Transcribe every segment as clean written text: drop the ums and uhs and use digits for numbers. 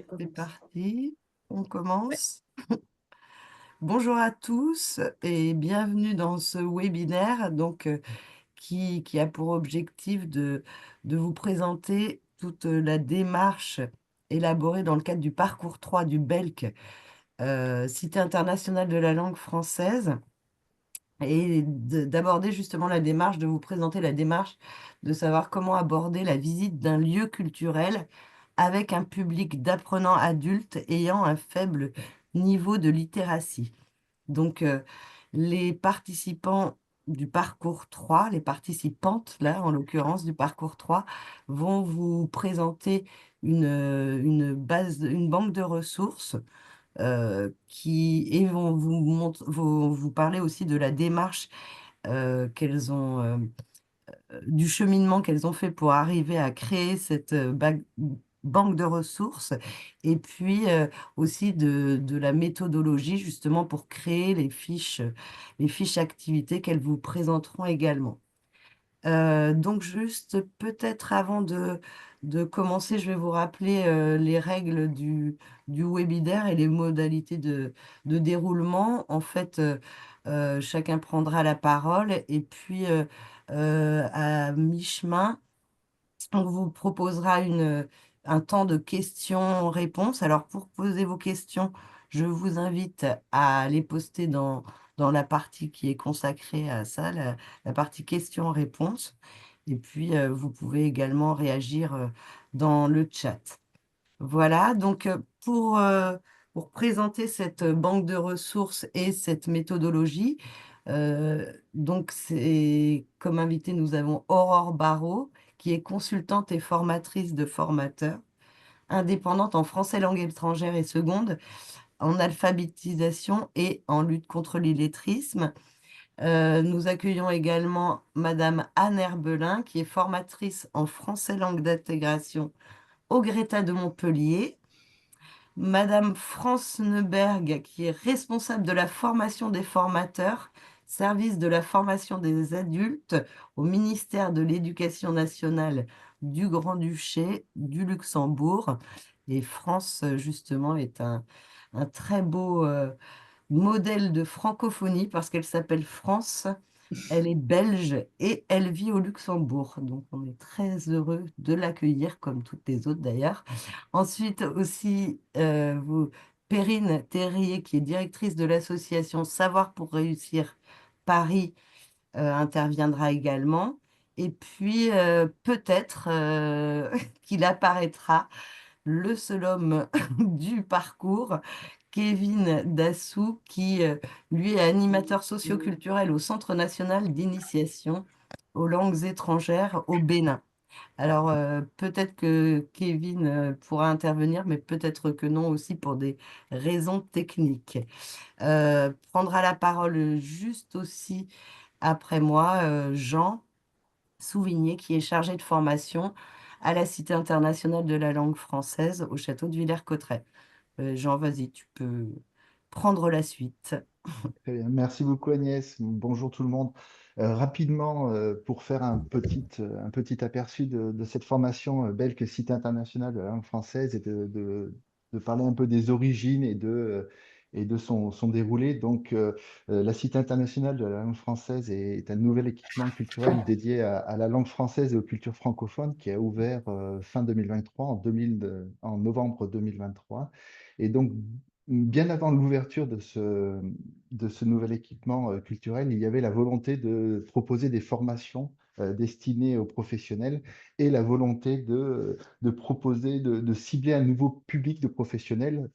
C'est parti, on Ouais. commence. Bonjour à tous et bienvenue dans ce webinaire qui a pour objectif de vous présenter toute la démarche élaborée dans le cadre du parcours 3 du BELC, Cité internationale de la langue française, et d'aborder justement la démarche, de vous présenter la démarche, de savoir comment aborder la visite d'un lieu culturel avec un public d'apprenants adultes ayant un faible niveau de littératie. Donc, les participants du parcours 3, les participantes, là, en l'occurrence, du parcours 3, vont vous présenter une banque de ressources et vont vous parler aussi de la démarche qu'elles ont, du cheminement qu'elles ont fait pour arriver à créer cette banque de ressources, et puis aussi de la méthodologie justement pour créer les fiches activités qu'elles vous présenteront également. Donc juste peut-être avant de commencer, je vais vous rappeler les règles du webinaire et les modalités de déroulement. En fait, chacun prendra la parole et puis à mi-chemin, on vous proposera un temps de questions-réponses. Alors, pour poser vos questions, je vous invite à les poster dans la partie qui est consacrée à ça, la partie questions-réponses. Et puis, vous pouvez également réagir dans le chat. Voilà, donc pour présenter cette banque de ressources et cette méthodologie, donc comme invité, nous avons Aurore Barraud, qui est consultante et formatrice de formateurs, indépendante en français langue étrangère et seconde, en alphabétisation et en lutte contre l'illettrisme. Nous accueillons également Madame Anne Herbelin, qui est formatrice en français langue d'intégration au Greta de Montpellier. Madame France Neuberg, qui est responsable de la formation des formateurs, service de la formation des adultes au ministère de l'Éducation nationale du Grand-Duché du Luxembourg. Et France, justement, est un très beau modèle de francophonie parce qu'elle s'appelle France, elle est belge et elle vit au Luxembourg. Donc, on est très heureux de l'accueillir, comme toutes les autres d'ailleurs. Ensuite, aussi, Perrine Terrier, qui est directrice de l'association Savoir pour réussir Paris, interviendra également. Et puis, peut-être qu'il apparaîtra le seul homme du parcours, Kevin Dassou, qui, lui, est animateur socioculturel au Centre national d'initiation aux langues étrangères au Bénin. Alors, peut-être que Kevin pourra intervenir, mais peut-être que non aussi pour des raisons techniques. Prendra la parole juste aussi après moi, Jean Souvigné, qui est chargé de formation à la Cité internationale de la langue française au château de Villers-Cotterêts. Jean, vas-y, tu peux prendre la suite. Très bien. Merci beaucoup Agnès. Bonjour tout le monde. Rapidement, pour faire un petit aperçu de cette formation BELC Cité internationale de la langue française et de parler un peu des origines et de son déroulé. Donc, la Cité internationale de la langue française est un nouvel équipement culturel dédié à la langue française et aux cultures francophones qui a ouvert fin 2023, en novembre 2023. Et donc, bien avant l'ouverture de ce nouvel équipement culturel, il y avait la volonté de proposer des formations destinées aux professionnels et la volonté de proposer, de cibler un nouveau public de professionnels,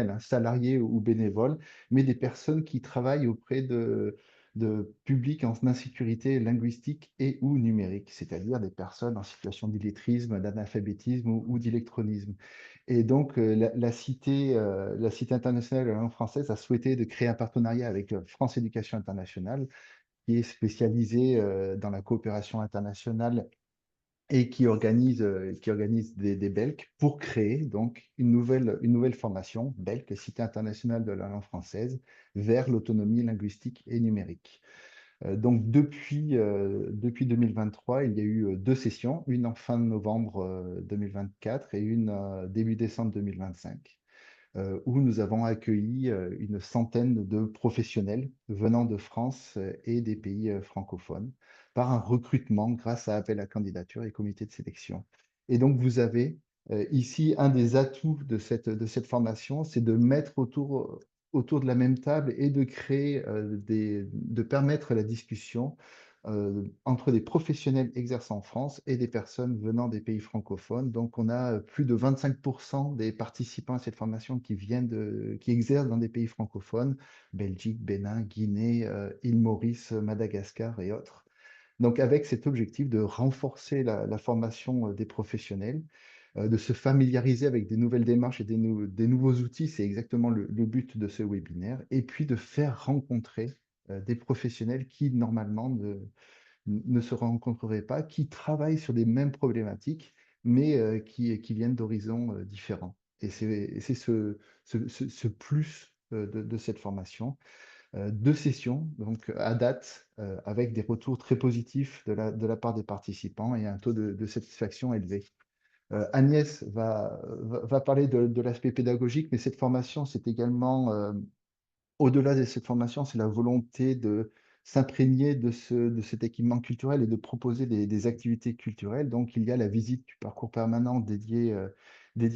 hein, salariés ou bénévoles, mais des personnes qui travaillent auprès de publics en insécurité linguistique et ou numérique, c'est-à-dire des personnes en situation d'illettrisme, d'analphabétisme ou d'électronisme. Et donc, la Cité internationale de la langue française a souhaité de créer un partenariat avec France Éducation internationale, qui est spécialisée dans la coopération internationale et qui organise des BELC pour créer donc une nouvelle formation, BELC, Cité internationale de la langue française, vers l'autonomie linguistique et numérique. Donc depuis 2023, il y a eu deux sessions, une en fin de novembre 2024 et une début décembre 2025, où nous avons accueilli une centaine de professionnels venant de France et des pays francophones par un recrutement grâce à appel à candidature et comité de sélection. Et donc vous avez ici un des atouts de cette formation, c'est de mettre autour de la même table et de créer de permettre la discussion entre des professionnels exerçant en France et des personnes venant des pays francophones. Donc, on a plus de 25% des participants à cette formation qui exercent dans des pays francophones, Belgique, Bénin, Guinée, île Maurice, Madagascar et autres. Donc, avec cet objectif de renforcer la formation des professionnels, de se familiariser avec des nouvelles démarches et des nouveaux outils, c'est exactement le but de ce webinaire, et puis de faire rencontrer des professionnels qui, normalement, ne se rencontreraient pas, qui travaillent sur les mêmes problématiques, mais qui viennent d'horizons différents. Et c'est ce plus de cette formation. Deux sessions, donc à date, avec des retours très positifs de la part des participants et un taux de satisfaction élevé. Agnès va parler de l'aspect pédagogique, mais cette formation, c'est également au-delà de cette formation, c'est la volonté de s'imprégner de cet équipement culturel et de proposer des activités culturelles. Donc, il y a la visite du parcours permanent dédié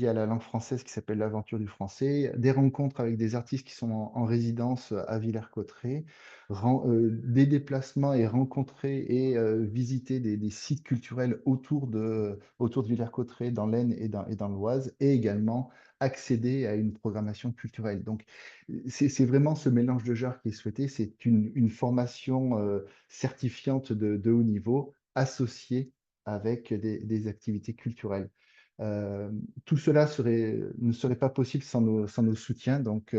à la langue française qui s'appelle l'Aventure du français, des rencontres avec des artistes qui sont en résidence à Villers-Cotterêts, des déplacements et rencontrer et visiter des sites culturels autour de Villers-Cotterêts, dans l'Aisne et dans l'Oise, et également accéder à une programmation culturelle. Donc, c'est vraiment ce mélange de genres qui est souhaité. C'est une formation certifiante de haut niveau associée avec des activités culturelles. Euh, Tout cela ne serait pas possible sans nos soutiens. Donc,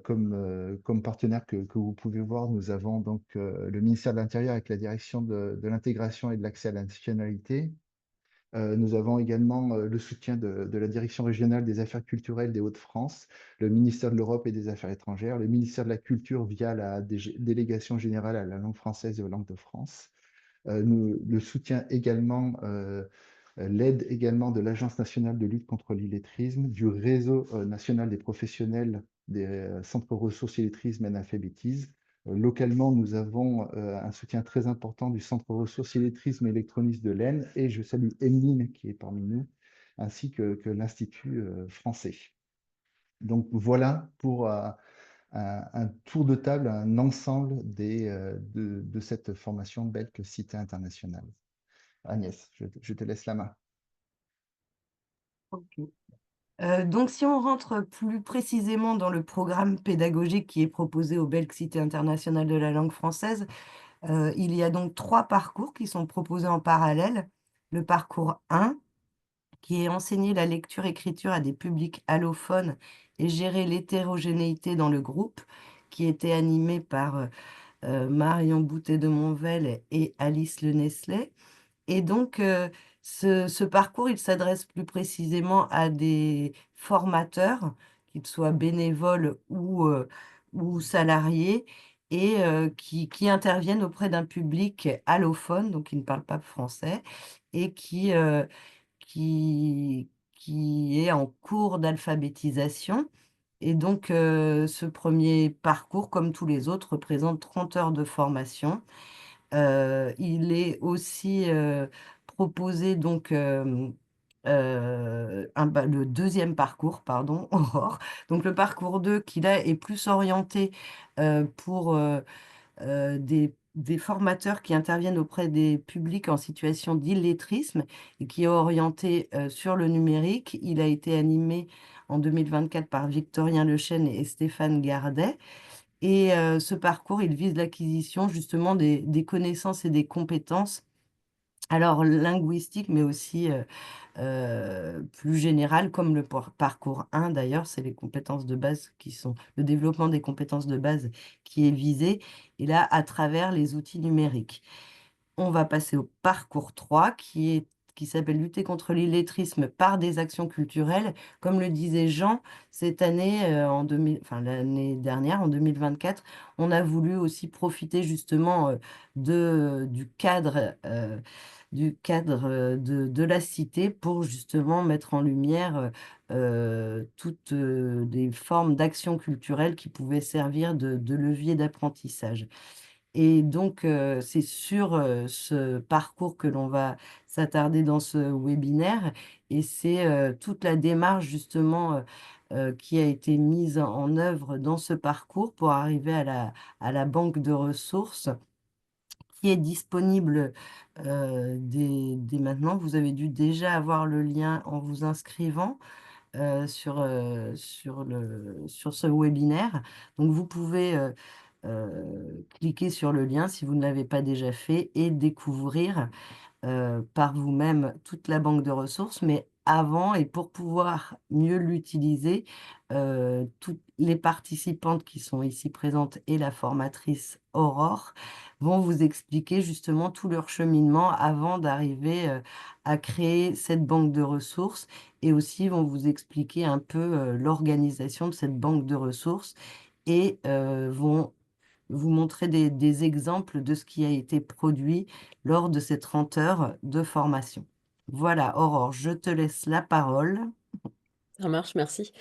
comme partenaire que vous pouvez voir, nous avons donc le ministère de l'Intérieur avec la direction de l'intégration et de l'accès à la nationalité. Nous avons également le soutien de la Direction régionale des affaires culturelles des Hauts-de-France, le ministère de l'Europe et des Affaires étrangères, le ministère de la Culture via la Délégation générale à la langue française et aux langues de France. Le soutien également, l'aide également de l'Agence nationale de lutte contre l'illettrisme, du réseau national des professionnels des centres ressources illettrisme et analphabétisme. Localement, nous avons un soutien très important du Centre ressources illettrisme et électronisme de l'Aisne, et je salue Emeline qui est parmi nous, ainsi que l'Institut français. Donc voilà pour un tour de table, un ensemble de cette formation Belk Cité internationale. Agnès, je te laisse la main. Ok. Donc, si on rentre plus précisément dans le programme pédagogique qui est proposé au Belk Cité internationale de la langue française, il y a donc trois parcours qui sont proposés en parallèle. Le parcours 1, qui est enseigner la lecture-écriture à des publics allophones et gérer l'hétérogénéité dans le groupe, qui était animé par Marion Boutet de Monvel et Alice Le Nestlé. Et donc, ce parcours, il s'adresse plus précisément à des formateurs, qu'ils soient bénévoles ou salariés, et qui interviennent auprès d'un public allophone, donc qui ne parle pas français, et qui est en cours d'alphabétisation. Et donc, ce premier parcours, comme tous les autres, représente 30 heures de formation. Il est aussi proposé donc le deuxième parcours, pardon, Aurore. Donc le parcours 2 qui là est plus orienté pour des formateurs qui interviennent auprès des publics en situation d'illettrisme et qui est orienté sur le numérique. Il a été animé en 2024 par Victorien Lechêne et Stéphane Gardet. Et ce parcours, il vise l'acquisition justement des connaissances et des compétences, alors linguistiques, mais aussi plus générales, comme le parcours 1 d'ailleurs, c'est les compétences de base qui sont, le développement des compétences de base qui est visé, et là, à travers les outils numériques. On va passer au parcours 3, qui est qui s'appelle Lutter contre l'illettrisme par des actions culturelles. Comme le disait Jean, cette année, enfin, l'année dernière, en 2024, on a voulu aussi profiter justement du cadre de la cité pour justement mettre en lumière toutes des formes d'action culturelle qui pouvaient servir de levier d'apprentissage. Et donc, c'est sur ce parcours que l'on va s'attarder dans ce webinaire. Et c'est toute la démarche justement qui a été mise en œuvre dans ce parcours pour arriver à la banque de ressources qui est disponible dès maintenant. Vous avez dû déjà avoir le lien en vous inscrivant sur ce webinaire. Donc, vous pouvez cliquer sur le lien si vous ne l'avez pas déjà fait et découvrir par vous-même toute la banque de ressources, mais avant et pour pouvoir mieux l'utiliser, toutes les participantes qui sont ici présentes et la formatrice Aurore vont vous expliquer justement tout leur cheminement avant d'arriver à créer cette banque de ressources et aussi vont vous expliquer un peu l'organisation de cette banque de ressources et vont vous montrer des exemples de ce qui a été produit lors de ces 30 heures de formation. Voilà, Aurore, je te laisse la parole. Ça marche, merci.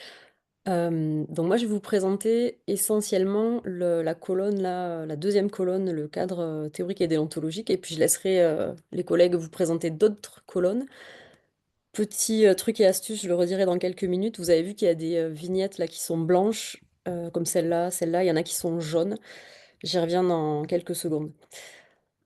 Donc moi, je vais vous présenter essentiellement la colonne, là, la deuxième colonne, le cadre théorique et déontologique, et puis je laisserai les collègues vous présenter d'autres colonnes. Petit truc et astuce, je le redirai dans quelques minutes. Vous avez vu qu'il y a des vignettes là qui sont blanches, comme celle-là, il y en a qui sont jaunes. J'y reviens dans quelques secondes.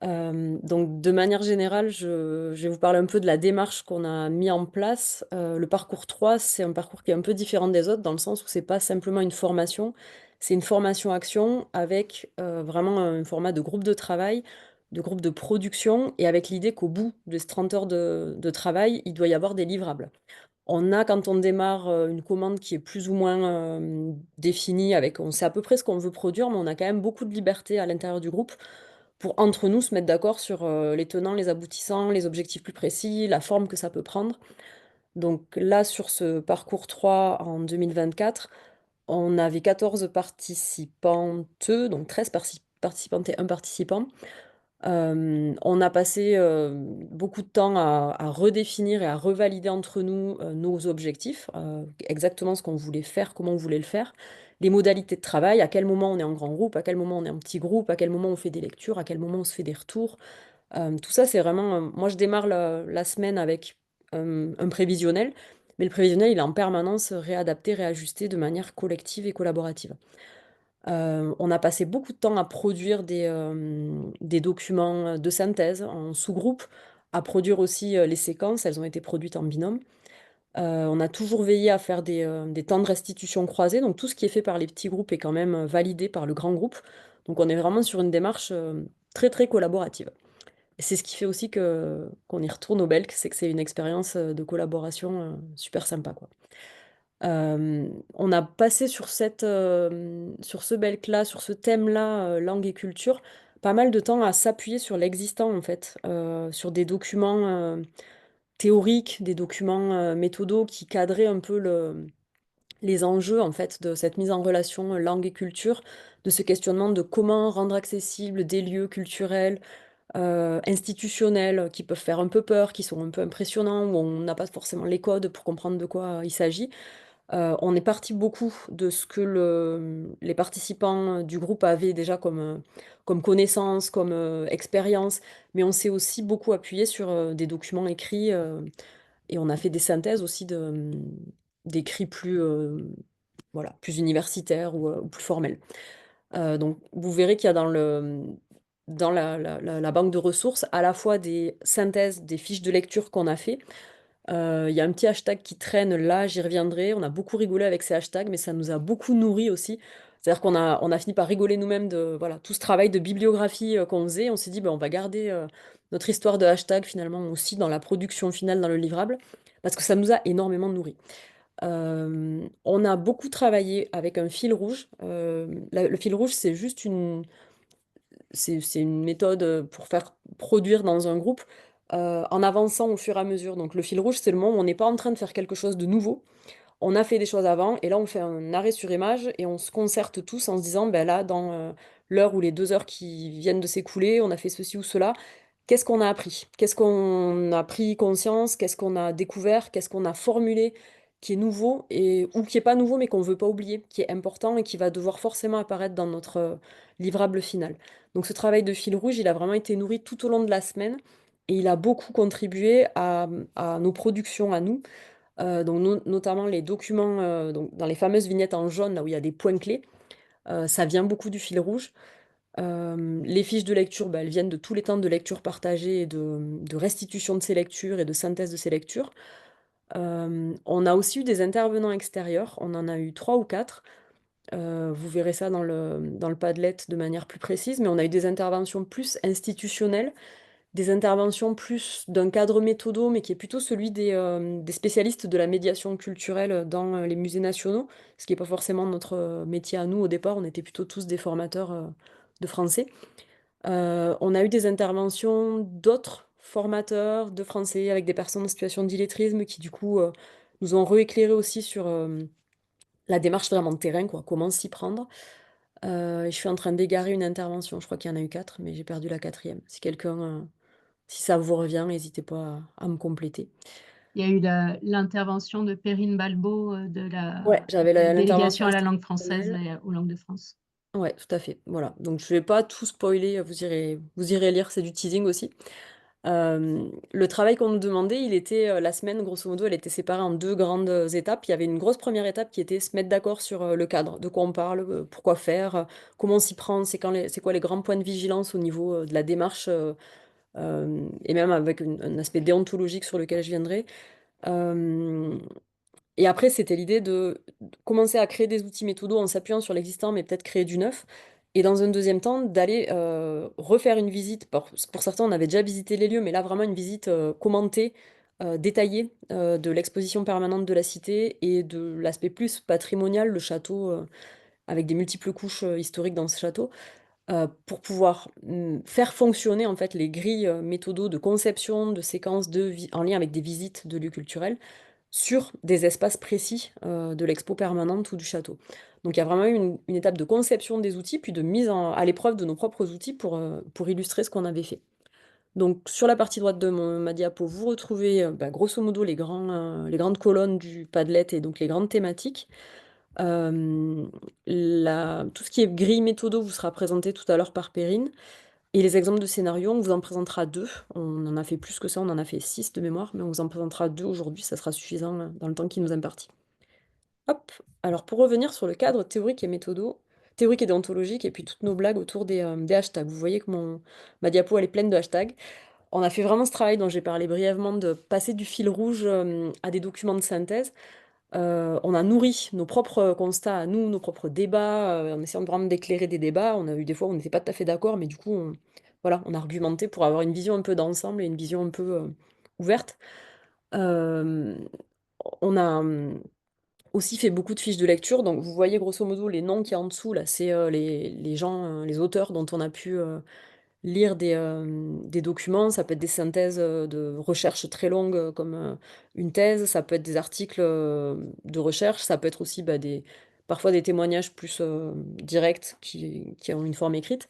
Donc de manière générale, je vais vous parler un peu de la démarche qu'on a mis en place. Le parcours 3, c'est un parcours qui est un peu différent des autres dans le sens où c'est pas simplement une formation, c'est une formation-action avec vraiment un format de groupe de travail, de groupe de production et avec l'idée qu'au bout de ces 30 heures de travail, il doit y avoir des livrables. On a, quand on démarre, une commande qui est plus ou moins définie, avec, on sait à peu près ce qu'on veut produire, mais on a quand même beaucoup de liberté à l'intérieur du groupe pour entre nous se mettre d'accord sur les tenants, les aboutissants, les objectifs plus précis, la forme que ça peut prendre. Donc là, sur ce parcours 3 en 2024, on avait 14 participantes, donc 13 participantes et un participant. On a passé beaucoup de temps à redéfinir et à revalider entre nous nos objectifs, exactement ce qu'on voulait faire, comment on voulait le faire, les modalités de travail, à quel moment on est en grand groupe, à quel moment on est en petit groupe, à quel moment on fait des lectures, à quel moment on se fait des retours. Tout ça, c'est vraiment... moi, je démarre la semaine avec un prévisionnel, mais le prévisionnel, il est en permanence réadapté, réajusté de manière collective et collaborative. On a passé beaucoup de temps à produire des documents de synthèse en sous-groupe, à produire aussi les séquences, elles ont été produites en binôme. On a toujours veillé à faire des temps de restitution croisés, donc tout ce qui est fait par les petits groupes est quand même validé par le grand groupe. Donc on est vraiment sur une démarche très très collaborative. Et c'est ce qui fait aussi qu'on y retourne au Belk, c'est que c'est une expérience de collaboration super sympa, quoi. On a passé sur ce Belk-là, sur ce thème-là, langue et culture, pas mal de temps à s'appuyer sur l'existant, en fait, sur des documents théoriques, des documents méthodaux qui cadraient un peu les enjeux, en fait, de cette mise en relation langue et culture, de ce questionnement de comment rendre accessibles des lieux culturels, institutionnels, qui peuvent faire un peu peur, qui sont un peu impressionnants, où on n'a pas forcément les codes pour comprendre de quoi il s'agit. On est parti beaucoup de ce que les participants du groupe avaient déjà comme connaissances, comme expérience, mais on s'est aussi beaucoup appuyé sur des documents écrits et on a fait des synthèses aussi d'écrits plus, voilà, plus universitaires ou plus formels. Donc vous verrez qu'il y a dans la banque de ressources à la fois des synthèses, des fiches de lecture qu'on a fait. Il y a un petit hashtag qui traîne là, j'y reviendrai. On a beaucoup rigolé avec ces hashtags, mais ça nous a beaucoup nourri aussi. C'est-à-dire qu'on a fini par rigoler nous-mêmes de voilà, tout ce travail de bibliographie qu'on faisait. On s'est dit, ben, on va garder notre histoire de hashtag finalement aussi dans la production finale, dans le livrable, parce que ça nous a énormément nourri. On a beaucoup travaillé avec un fil rouge. Le fil rouge, c'est juste c'est une méthode pour faire produire dans un groupe en avançant au fur et à mesure. Donc le fil rouge, c'est le moment où on n'est pas en train de faire quelque chose de nouveau. On a fait des choses avant et là on fait un arrêt sur image et on se concerte tous en se disant, ben là, dans l'heure ou les 2 heures qui viennent de s'écouler, on a fait ceci ou cela. Qu'est-ce qu'on a appris? Qu'est-ce qu'on a pris conscience? Qu'est-ce qu'on a découvert? Qu'est-ce qu'on a formulé qui est nouveau et ou qui est pas nouveau mais qu'on veut pas oublier, qui est important et qui va devoir forcément apparaître dans notre livrable final. Donc ce travail de fil rouge, il a vraiment été nourri tout au long de la semaine et il a beaucoup contribué à nos productions à nous. Donc notamment les documents, donc dans les fameuses vignettes en jaune, là où il y a des points clés, ça vient beaucoup du fil rouge. Les fiches de lecture, bah, elles viennent de tous les temps de lecture partagée et de restitution de ces lectures et de synthèse de ces lectures. On a aussi eu des intervenants extérieurs, on en a eu 3 ou 4. Vous verrez ça dans le Padlet de manière plus précise, mais on a eu des interventions plus institutionnelles, des interventions plus d'un cadre méthodo, mais qui est plutôt celui des spécialistes de la médiation culturelle dans les musées nationaux, ce qui n'est pas forcément notre métier à nous au départ, on était plutôt tous des formateurs de français. On a eu des interventions d'autres formateurs de français avec des personnes en situation d'illettrisme qui du coup nous ont rééclairé aussi sur la démarche vraiment de terrain, quoi, comment s'y prendre. Et je suis en train d'égarer une intervention, je crois qu'il y en a eu 4, mais j'ai perdu la quatrième. Si quelqu'un si ça vous revient, n'hésitez pas à me compléter. Il y a eu l'intervention de Perrine Balbo de Ouais, la j'avais l'intervention délégation à la langue française institutionnelle. et aux langues de France. Ouais, tout à fait. Voilà. Donc je vais pas tout spoiler, vous irez lire, c'est du teasing aussi. Le travail qu'on nous demandait, il était la semaine, grosso modo, elle était séparée en 2 grandes étapes. Il y avait une grosse première étape qui était se mettre d'accord sur le cadre, de quoi on parle, pourquoi faire, comment on s'y prend, c'est quoi les grands points de vigilance au niveau de la démarche, et même avec un aspect déontologique sur lequel je viendrai. Euh, et après, c'était l'idée de commencer à créer des outils méthodos en s'appuyant sur l'existant, mais peut-être créer du neuf. Et dans un deuxième temps, d'aller refaire une visite. Pour certains, on avait déjà visité les lieux, mais là, vraiment une visite commentée, détaillée de l'exposition permanente de la cité et de l'aspect plus patrimonial, le château, avec des multiples couches historiques dans ce château, pour pouvoir faire fonctionner en fait les grilles méthodos de conception, de séquences en lien avec des visites de lieux culturels sur des espaces précis de l'expo permanente ou du château. Donc il y a vraiment eu une étape de conception des outils, puis de mise à l'épreuve de nos propres outils pour illustrer ce qu'on avait fait. Donc sur la partie droite de ma diapo, vous retrouvez bah, grosso modo les grandes colonnes du Padlet et donc les grandes thématiques. Tout ce qui est grille méthodo vous sera présenté tout à l'heure par Perrine. Et les exemples de scénarios, on vous en présentera 2. On en a fait plus que ça, on en a fait 6 de mémoire, mais on vous en présentera 2 aujourd'hui, ça sera suffisant dans le temps qui nous est imparti. Hop, alors pour revenir sur le cadre théorique et théorique et déontologique, et puis toutes nos blagues autour des hashtags. Vous voyez que ma diapo, elle est pleine de hashtags. On a fait vraiment ce travail dont j'ai parlé brièvement de passer du fil rouge à des documents de synthèse. On a nourri nos propres constats à nous, nos propres débats, en essayant vraiment d'éclairer des débats. On a eu des fois où on n'était pas tout à fait d'accord, mais du coup, voilà, on a argumenté pour avoir une vision un peu d'ensemble et une vision un peu ouverte. Euh, on a aussi fait beaucoup de fiches de lecture, donc vous voyez grosso modo les noms qui y a en dessous, là, c'est les gens, les auteurs dont on a pu lire des documents, ça peut être des synthèses de recherche très longues comme une thèse, ça peut être des articles de recherche, ça peut être aussi bah, parfois des témoignages plus directs qui ont une forme écrite.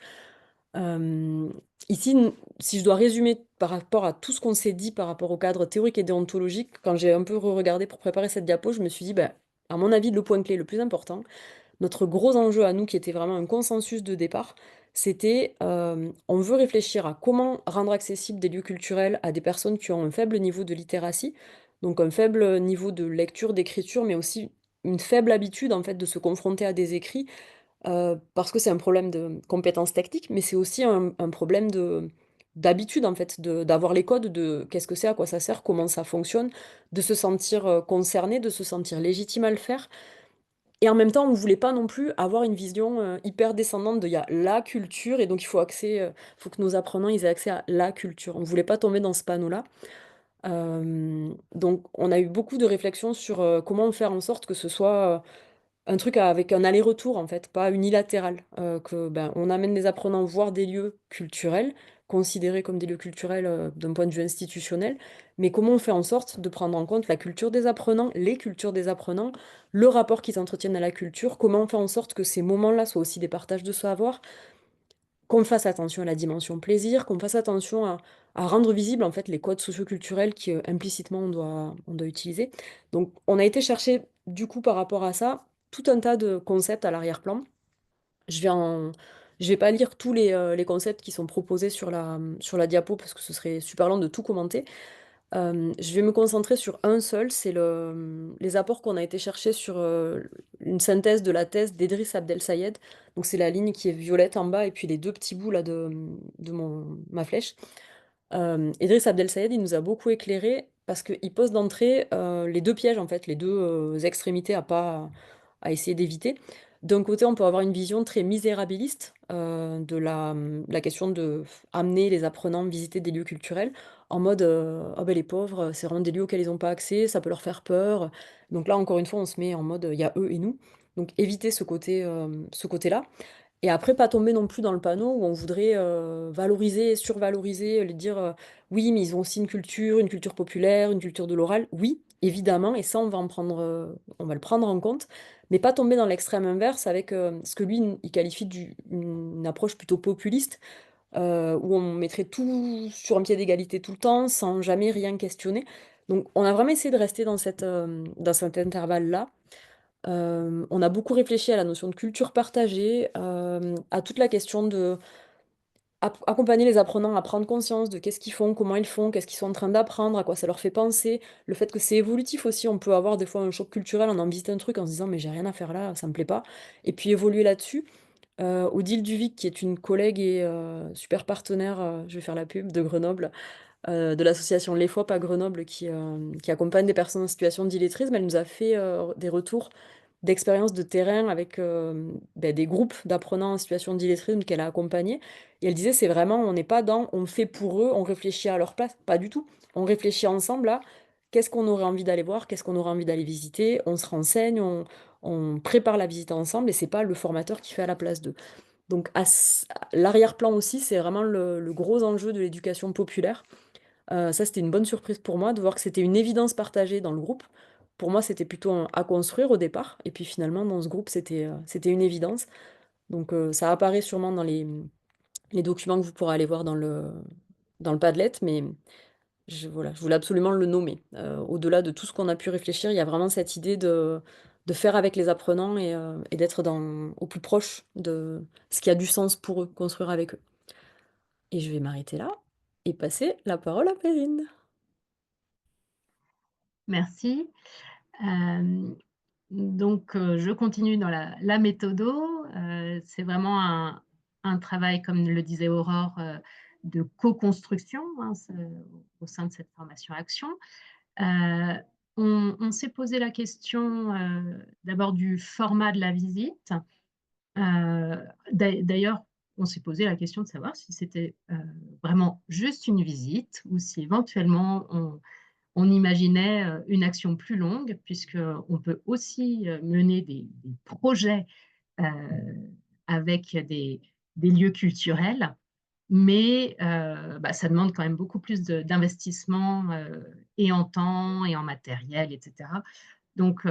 Euh, Ici, si je dois résumer par rapport à tout ce qu'on s'est dit par rapport au cadre théorique et déontologique, quand j'ai un peu regardé pour préparer cette diapo, je me suis dit, bah, à mon avis, le point clé le plus important, notre gros enjeu à nous, qui était vraiment un consensus de départ, c'était on veut réfléchir à comment rendre accessible des lieux culturels à des personnes qui ont un faible niveau de littératie, donc un faible niveau de lecture, d'écriture, mais aussi une faible habitude en fait de se confronter à des écrits, parce que c'est un problème de compétences techniques, mais c'est aussi un problème d'habitude en fait, d'avoir les codes de qu'est-ce que c'est, à quoi ça sert, comment ça fonctionne, de se sentir concerné, de se sentir légitime à le faire. Et en même temps, on ne voulait pas non plus avoir une vision hyper descendante de il y a la culture et donc il faut que nos apprenants ils aient accès à la culture. On ne voulait pas tomber dans ce panneau-là. Donc on a eu beaucoup de réflexions sur comment faire en sorte que ce soit un truc avec un aller-retour en fait, pas unilatéral. Que ben, on amène les apprenants voir des lieux culturels, considérés comme des lieux culturels d'un point de vue institutionnel, mais comment on fait en sorte de prendre en compte la culture des apprenants, les cultures des apprenants, le rapport qu'ils entretiennent à la culture, comment on fait en sorte que ces moments-là soient aussi des partages de savoir, qu'on fasse attention à la dimension plaisir, qu'on fasse attention à rendre visibles en fait les codes socioculturels qui implicitement on doit utiliser. Donc on a été chercher du coup par rapport à ça tout un tas de concepts à l'arrière-plan. Je vais en... Je vais pas lire tous les concepts qui sont proposés sur la diapo parce que ce serait super long de tout commenter. Je vais me concentrer sur un seul, c'est les apports qu'on a été chercher sur une synthèse de la thèse d'Edriss Abdel Sayed. Donc c'est la ligne qui est violette en bas et puis les deux petits bouts là de ma flèche. Idriss Abdel Sayed, il nous a beaucoup éclairé parce qu'il pose d'entrée les deux pièges, en fait, les deux extrémités à essayer d'éviter. D'un côté, on peut avoir une vision très misérabiliste de la question de amener les apprenants visiter des lieux culturels en mode ah ben les pauvres, c'est vraiment des lieux auxquels ils n'ont pas accès, ça peut leur faire peur. Donc là, encore une fois, on se met en mode il y a eux et nous. Donc éviter ce côté-là. Et après, pas tomber non plus dans le panneau où on voudrait valoriser, survaloriser, les dire oui, mais ils ont aussi une culture populaire, une culture de l'oral. Oui, évidemment, et ça, on va le prendre en compte, mais pas tomber dans l'extrême inverse avec ce que lui, il qualifie d'une approche plutôt populiste, où on mettrait tout sur un pied d'égalité tout le temps, sans jamais rien questionner. Donc, on a vraiment essayé de rester dans cet intervalle-là. On a beaucoup réfléchi à la notion de culture partagée, à toute la question de accompagner les apprenants à prendre conscience de qu'est-ce qu'ils font, comment ils font, qu'est-ce qu'ils sont en train d'apprendre, à quoi ça leur fait penser. Le fait que c'est évolutif aussi, on peut avoir des fois un choc culturel, on en visite un truc en se disant mais j'ai rien à faire là, ça me plaît pas. Et puis évoluer là-dessus. Odile Duvic, qui est une collègue et super partenaire, je vais faire la pub, de Grenoble, de l'association Les FOP à Grenoble qui accompagne des personnes en situation d'illettrisme, elle nous a fait des retours d'expériences de terrain avec des groupes d'apprenants en situation d'illettrisme qu'elle a accompagnés. Et elle disait, c'est vraiment, on n'est pas dans, on fait pour eux, on réfléchit à leur place, pas du tout. On réfléchit ensemble à qu'est-ce qu'on aurait envie d'aller voir, qu'est-ce qu'on aurait envie d'aller visiter, on se renseigne, on prépare la visite ensemble et c'est pas le formateur qui fait à la place d'eux. Donc l'arrière-plan aussi, c'est vraiment le gros enjeu de l'éducation populaire. Ça, c'était une bonne surprise pour moi de voir que c'était une évidence partagée dans le groupe. Pour moi, c'était plutôt à construire au départ. Et puis finalement, dans ce groupe, c'était une évidence. Donc ça apparaît sûrement dans les documents que vous pourrez aller voir dans le Padlet. Mais voilà, je voulais absolument le nommer. Au-delà de tout ce qu'on a pu réfléchir, il y a vraiment cette idée de faire avec les apprenants et d'être au plus proche de ce qui a du sens pour eux, construire avec eux. Et je vais m'arrêter là et passer la parole à Perrine. Merci. Donc, je continue dans la méthodo. C'est vraiment un travail, comme le disait Aurore, de co-construction au sein de cette formation Action. On s'est posé la question d'abord du format de la visite. D'ailleurs, on s'est posé la question de savoir si c'était vraiment juste une visite ou si éventuellement on imaginait une action plus longue, puisqu'on peut aussi mener des projets euh, avec des lieux culturels, mais ça demande quand même beaucoup plus d'investissement et en temps et en matériel, etc. Donc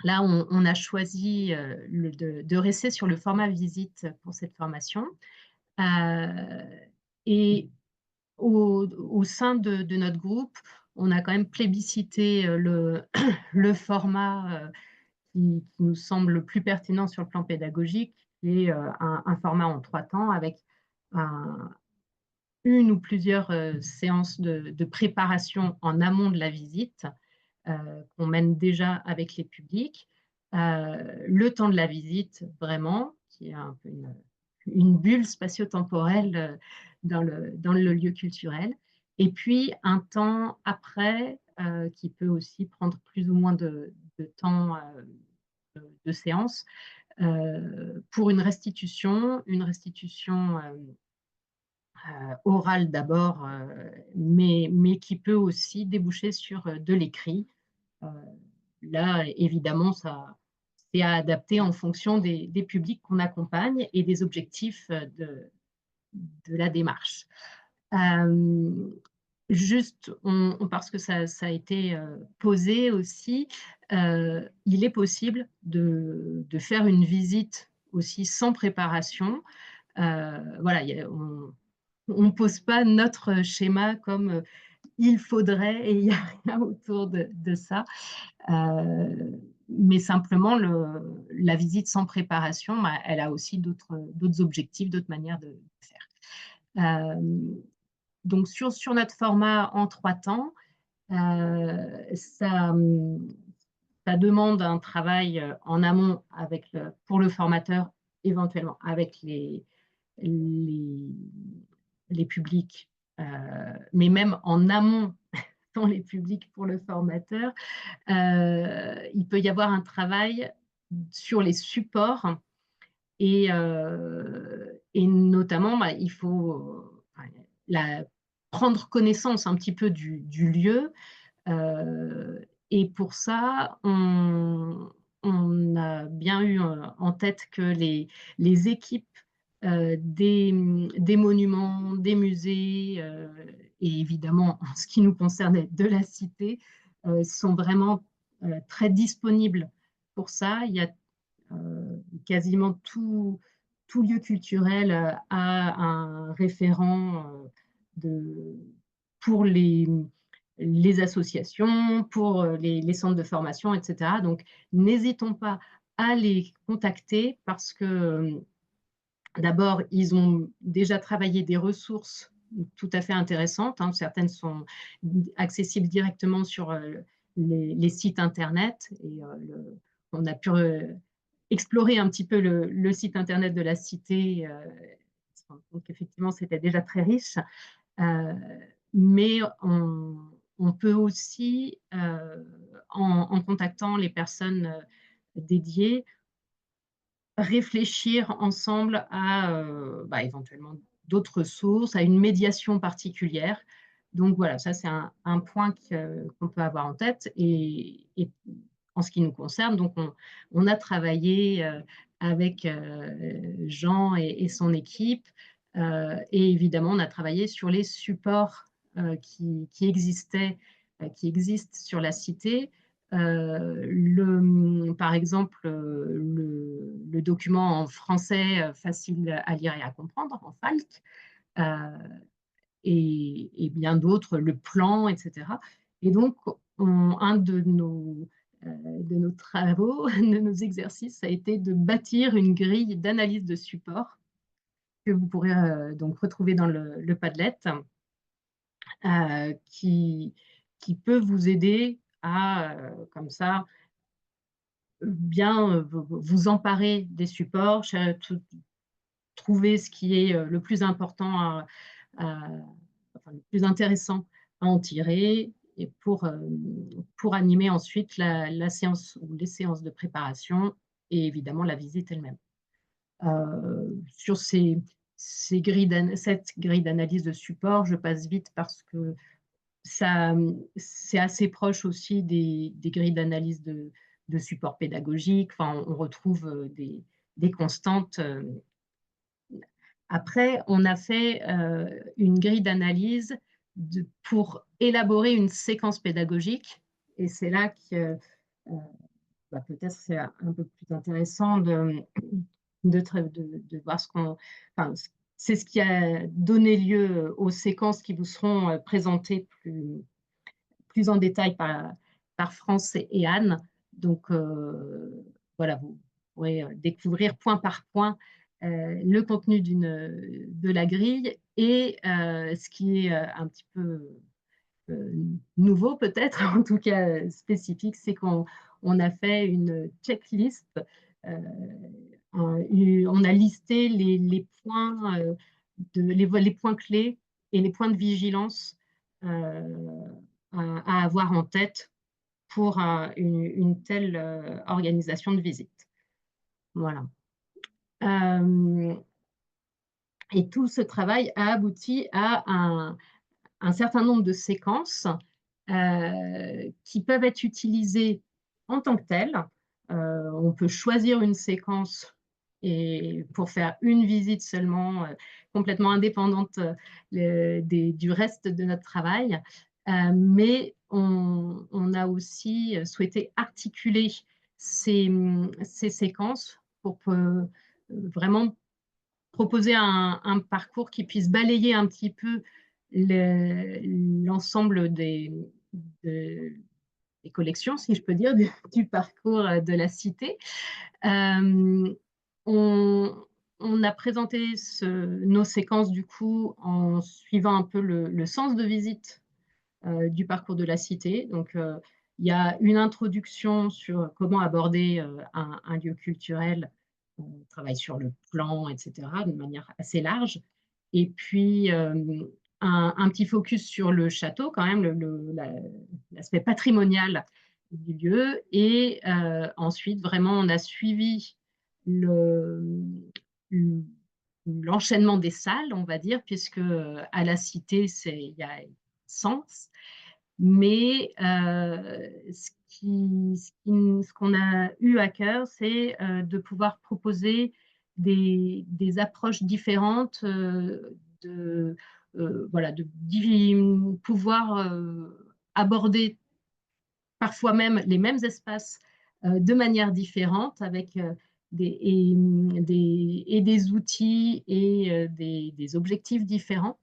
là, on a choisi de rester sur le format visite pour cette formation. Et au sein de notre groupe, on a quand même plébiscité le format qui nous semble le plus pertinent sur le plan pédagogique, qui est un format en 3 temps avec une ou plusieurs séances de préparation en amont de la visite qu'on mène déjà avec les publics. Le temps de la visite, vraiment, qui est un peu une bulle spatio-temporelle dans le lieu culturel. Et puis, un temps après, qui peut aussi prendre plus ou moins de temps de séance, pour une restitution orale d'abord, mais qui peut aussi déboucher sur de l'écrit. Là, évidemment, c'est à adapter en fonction des publics qu'on accompagne et des objectifs la démarche. Juste, parce que ça a été posé aussi, il est possible de faire une visite aussi sans préparation. Voilà, on ne pose pas notre schéma comme il faudrait et il n'y a rien autour de ça. Mais simplement, la visite sans préparation, bah, elle a aussi d'autres objectifs, d'autres manières de faire. Donc, sur notre format en 3 temps, ça demande un travail en amont pour le formateur, éventuellement avec les, les publics, mais même en amont dans les publics pour le formateur, il peut y avoir un travail sur les supports et notamment, bah, il faut prendre connaissance un petit peu du lieu. Et pour ça, on a bien eu en tête que les équipes des monuments, des musées, et évidemment, en ce qui nous concerne, de la cité, sont vraiment très disponibles pour ça. Il y a quasiment tout lieu culturel a un référent pour les associations, pour les centres de formation, etc. Donc, n'hésitons pas à les contacter parce que d'abord, ils ont déjà travaillé des ressources tout à fait intéressantes, hein. Certaines sont accessibles directement sur les sites internet et on a pu explorer un petit peu le site internet de la cité, donc effectivement c'était déjà très riche, mais on peut aussi, en contactant les personnes dédiées, réfléchir ensemble à bah, éventuellement d'autres sources, à une médiation particulière. Donc voilà, ça c'est un point qu'on peut avoir en tête. Et en ce qui nous concerne, donc on a travaillé avec Jean et son équipe. Et évidemment, on a travaillé sur les supports qui existent sur la cité. Par exemple, le document en français facile à lire et à comprendre, en FALC, et bien d'autres, le plan, etc. Et donc, un de nos travaux, de nos exercices, a été de bâtir une grille d'analyse de support que vous pourrez donc retrouver dans le Padlet, qui peut vous aider à, comme ça, bien vous emparer des supports, trouver ce qui est le plus important, enfin, le plus intéressant à en tirer, et pour animer ensuite la séance ou les séances de préparation et évidemment la visite elle-même. Sur cette grille d'analyse de support, je passe vite parce que c'est assez proche aussi des grilles d'analyse de support pédagogique. Enfin, on retrouve des constantes. Après, on a fait une grille d'analyse pour élaborer une séquence pédagogique. Et c'est là que bah, peut-être c'est un peu plus intéressant de voir ce qu'on... Enfin, c'est ce qui a donné lieu aux séquences qui vous seront présentées plus en détail par France et Anne. Donc, voilà, vous pourrez découvrir point par point le contenu de la grille et ce qui est un petit peu nouveau peut-être, en tout cas spécifique, c'est qu'on a fait une checklist. On a listé les points, les points clés et les points de vigilance à avoir en tête pour une telle organisation de visite. Voilà. Et tout ce travail a abouti à un certain nombre de séquences qui peuvent être utilisées en tant que telles. On peut choisir une séquence et pour faire une visite seulement, complètement indépendante du reste de notre travail. Mais on a aussi souhaité articuler ces séquences pour vraiment proposer un parcours qui puisse balayer un petit peu l'ensemble de- des collections, si je peux dire, du parcours de la cité. Euh, on, on a présenté nos séquences du coup en suivant un peu le sens de visite du parcours de la cité. Donc, il y a une introduction sur comment aborder un lieu culturel. On travaille sur le plan, etc., de manière assez large. Et puis, un petit focus sur le château, quand même, l'aspect patrimonial du lieu. Et ensuite, vraiment, on a suivi l'enchaînement des salles, on va dire, puisque à la cité, il y a sens. Mais ce qu'on a eu à cœur, c'est de pouvoir proposer des approches différentes, voilà, de pouvoir aborder parfois même les mêmes espaces de manière différente, avec des outils et des objectifs différents,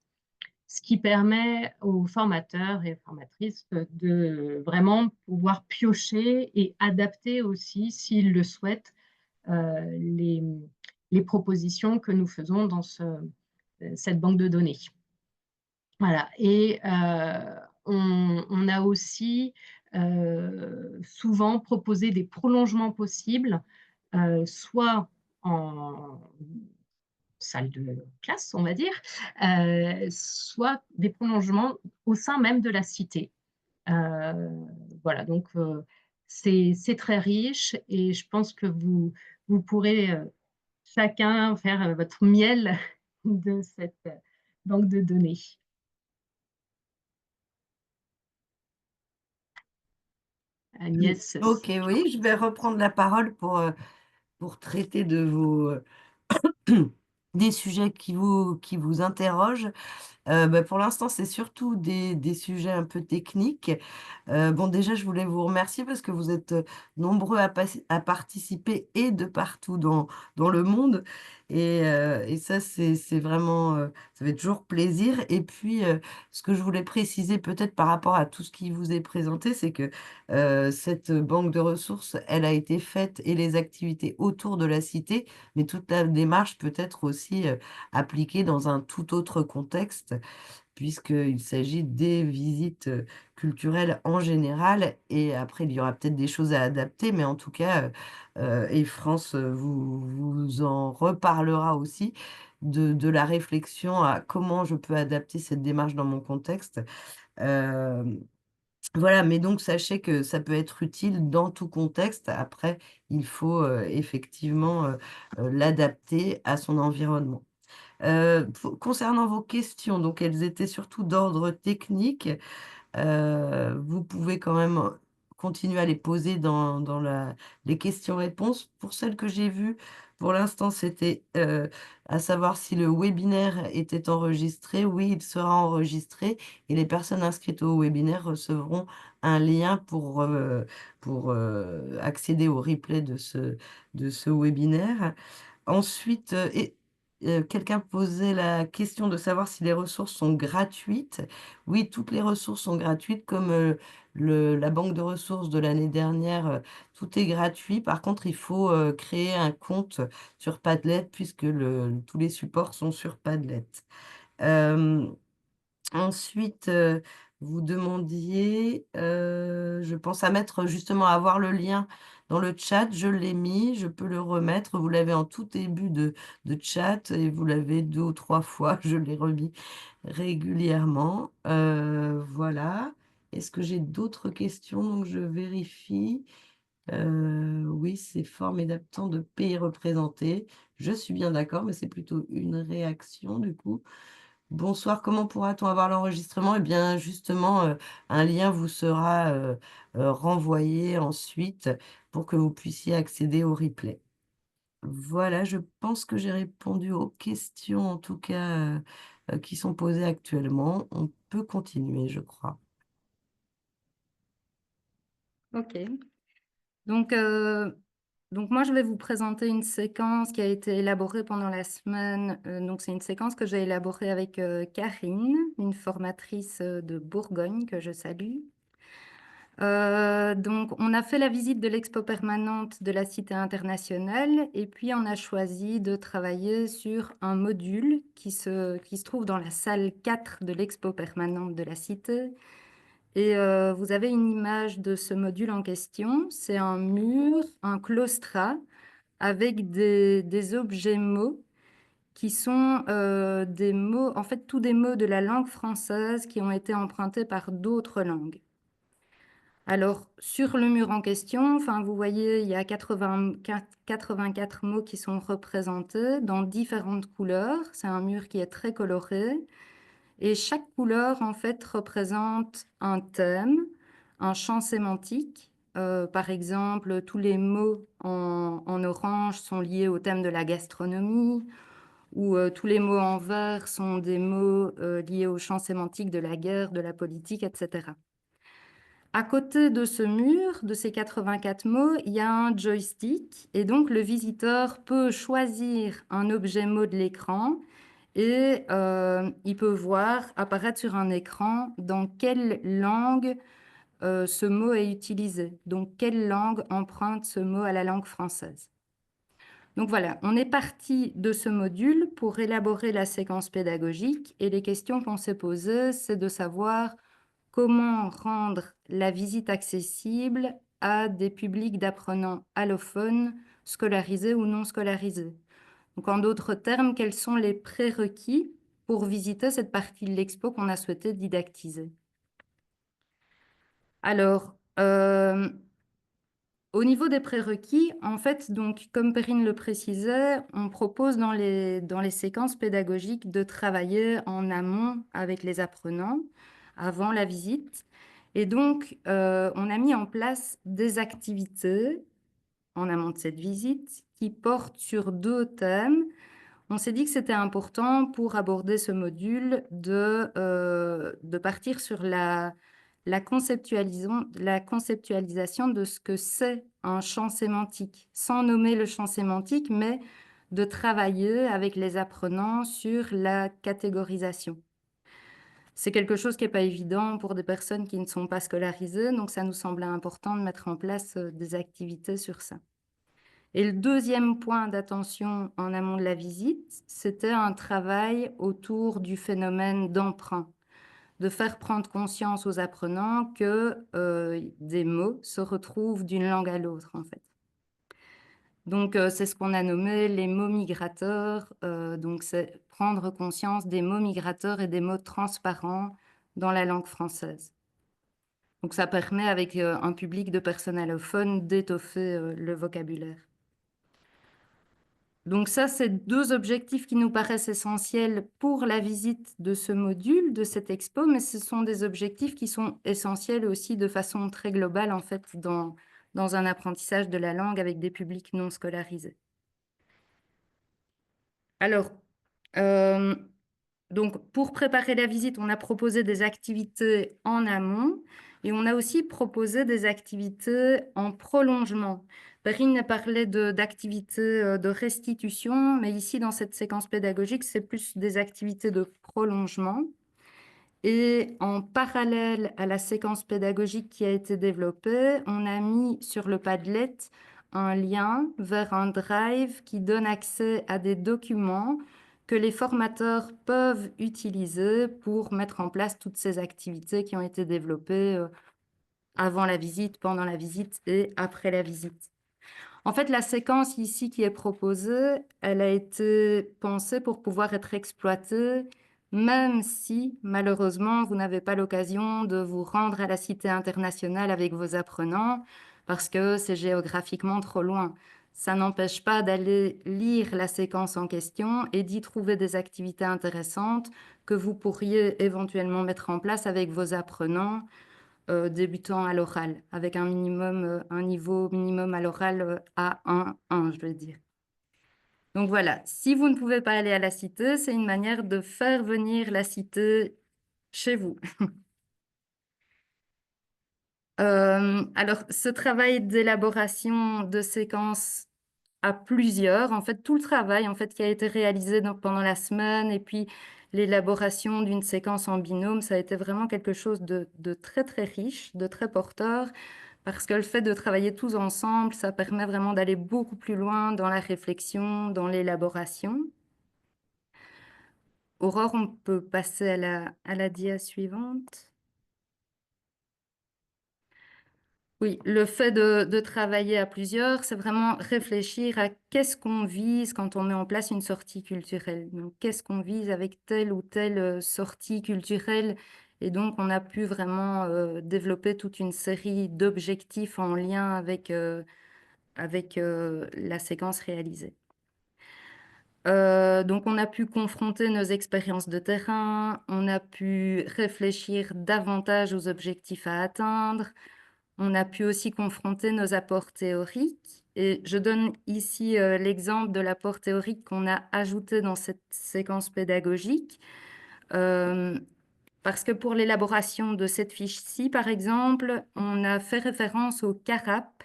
ce qui permet aux formateurs et formatrices de vraiment pouvoir piocher et adapter aussi, s'ils le souhaitent, les propositions que nous faisons dans cette banque de données. Voilà. Et on a aussi souvent proposé des prolongements possibles, soit en salle de classe, on va dire, soit des prolongements au sein même de la cité. Voilà, donc c'est très riche et je pense que vous pourrez chacun faire votre miel de cette banque de données. Agnès. Ok, oui, je vais reprendre la parole pour traiter de des sujets qui vous interrogent. Bah, pour l'instant, c'est surtout des sujets un peu techniques. Bon, déjà, je voulais vous remercier parce que vous êtes nombreux à participer et de partout dans le monde. Et ça, c'est vraiment, ça fait toujours plaisir. Et puis, ce que je voulais préciser peut-être par rapport à tout ce qui vous est présenté, c'est que cette banque de ressources, elle a été faite et les activités autour de la cité, mais toute la démarche peut être aussi appliquée dans un tout autre contexte puisqu'il s'agit des visites culturelles en général. Et après, il y aura peut-être des choses à adapter, mais en tout cas, et France vous en reparlera aussi de la réflexion à comment je peux adapter cette démarche dans mon contexte. Euh, voilà, mais donc sachez que ça peut être utile dans tout contexte. Après, il faut effectivement l'adapter à son environnement. Concernant vos questions, donc elles étaient surtout d'ordre technique. Vous pouvez quand même continuer à les poser dans les questions-réponses. Pour celles que j'ai vues, pour l'instant, c'était à savoir si le webinaire était enregistré. Oui, il sera enregistré et les personnes inscrites au webinaire recevront un lien pour accéder au replay de ce webinaire. Ensuite, quelqu'un posait la question de savoir si les ressources sont gratuites. Oui, toutes les ressources sont gratuites, comme la banque de ressources de l'année dernière, tout est gratuit. Par contre, il faut créer un compte sur Padlet puisque tous les supports sont sur Padlet. Euh, Ensuite, vous demandiez, je pense à mettre justement à avoir le lien dans le chat. Je l'ai mis, je peux le remettre. Vous l'avez en tout début de chat et vous l'avez 2 ou 3 fois. Je l'ai remis régulièrement. Voilà. Est-ce que j'ai d'autres questions? Donc, je vérifie. Oui, c'est formidable tant de pays représentés. Je suis bien d'accord, mais c'est plutôt une réaction du coup. Bonsoir, comment pourra-t-on avoir l'enregistrement? Eh bien, justement, un lien vous sera renvoyé ensuite pour que vous puissiez accéder au replay. Voilà, je pense que j'ai répondu aux questions, en tout cas, qui sont posées actuellement. On peut continuer, je crois. Ok. Donc, moi, je vais vous présenter une séquence qui a été élaborée pendant la semaine. Donc, c'est une séquence que j'ai élaborée avec Karine, une formatrice de Bourgogne que je salue. Donc, on a fait la visite de l'expo permanente de la Cité internationale et puis on a choisi de travailler sur un module qui se trouve dans la salle 4 de l'expo permanente de la Cité. Et vous avez une image de ce module en question. C'est un mur, un claustrat, avec des objets mots qui sont des mots, en fait, tous des mots de la langue française qui ont été empruntés par d'autres langues. Alors, sur le mur en question, enfin, vous voyez, il y a 84 mots qui sont représentés dans différentes couleurs. C'est un mur qui est très coloré. Et chaque couleur, en fait, représente un thème, un champ sémantique. Par exemple, tous les mots en orange sont liés au thème de la gastronomie, ou tous les mots en vert sont des mots liés au champ sémantique de la guerre, de la politique, etc. À côté de ce mur, de ces 84 mots, il y a un joystick et donc le visiteur peut choisir un objet mot de l'écran et il peut voir apparaître sur un écran dans quelle langue ce mot est utilisé, donc quelle langue emprunte ce mot à la langue française. Donc voilà, on est parti de ce module pour élaborer la séquence pédagogique et les questions qu'on s'est posées, c'est de savoir comment rendre la visite accessible à des publics d'apprenants allophones, scolarisés ou non scolarisés. Donc, en d'autres termes, quels sont les prérequis pour visiter cette partie de l'expo qu'on a souhaité didactiser? Alors, au niveau des prérequis, en fait, donc, comme Perrine le précisait, on propose dans les séquences pédagogiques de travailler en amont avec les apprenants avant la visite. Et donc, on a mis en place des activités en amont de cette visite qui portent sur 2 thèmes. On s'est dit que c'était important pour aborder ce module de partir sur la conceptualisation de ce que c'est un champ sémantique, sans nommer le champ sémantique, mais de travailler avec les apprenants sur la catégorisation. C'est quelque chose qui n'est pas évident pour des personnes qui ne sont pas scolarisées, donc ça nous semblait important de mettre en place des activités sur ça. Et le deuxième point d'attention en amont de la visite, c'était un travail autour du phénomène d'emprunt, de faire prendre conscience aux apprenants que des mots se retrouvent d'une langue à l'autre, en fait. Donc, c'est ce qu'on a nommé les mots migrateurs. Donc, c'est prendre conscience des mots migrateurs et des mots transparents dans la langue française. Donc, ça permet, avec un public de personnes allophones, d'étoffer le vocabulaire. Donc ça, c'est 2 objectifs qui nous paraissent essentiels pour la visite de ce module, de cette expo, mais ce sont des objectifs qui sont essentiels aussi de façon très globale, en fait, dans un apprentissage de la langue avec des publics non scolarisés. Alors, donc, pour préparer la visite, on a proposé des activités en amont et on a aussi proposé des activités en prolongement. Perrine a parlé d'activités de restitution, mais ici, dans cette séquence pédagogique, c'est plus des activités de prolongement. Et en parallèle à la séquence pédagogique qui a été développée, on a mis sur le Padlet un lien vers un drive qui donne accès à des documents que les formateurs peuvent utiliser pour mettre en place toutes ces activités qui ont été développées avant la visite, pendant la visite et après la visite. En fait, la séquence ici qui est proposée, elle a été pensée pour pouvoir être exploitée, même si, malheureusement, vous n'avez pas l'occasion de vous rendre à la Cité internationale avec vos apprenants, parce que c'est géographiquement trop loin. Ça n'empêche pas d'aller lire la séquence en question et d'y trouver des activités intéressantes que vous pourriez éventuellement mettre en place avec vos apprenants débutant à l'oral, avec un niveau minimum à l'oral A1, je veux dire. Donc voilà, si vous ne pouvez pas aller à la cité, c'est une manière de faire venir la cité chez vous. Alors, ce travail d'élaboration de séquences à plusieurs, en fait, tout le travail en fait, qui a été réalisé pendant la semaine et puis l'élaboration d'une séquence en binôme, ça a été vraiment quelque chose de très, très riche, de très porteur, parce que le fait de travailler tous ensemble, ça permet vraiment d'aller beaucoup plus loin dans la réflexion, dans l'élaboration. Aurore, on peut passer à la dia suivante. Oui, le fait de travailler à plusieurs, c'est vraiment réfléchir à qu'est-ce qu'on vise quand on met en place une sortie culturelle. Donc, qu'est-ce qu'on vise avec telle ou telle sortie culturelle? Et donc, on a pu vraiment développer toute une série d'objectifs en lien avec la séquence réalisée. Donc, on a pu confronter nos expériences de terrain, on a pu réfléchir davantage aux objectifs à atteindre, on a pu aussi confronter nos apports théoriques. Et je donne ici l'exemple de l'apport théorique qu'on a ajouté dans cette séquence pédagogique. Parce que pour l'élaboration de cette fiche-ci, par exemple, on a fait référence au CARAP,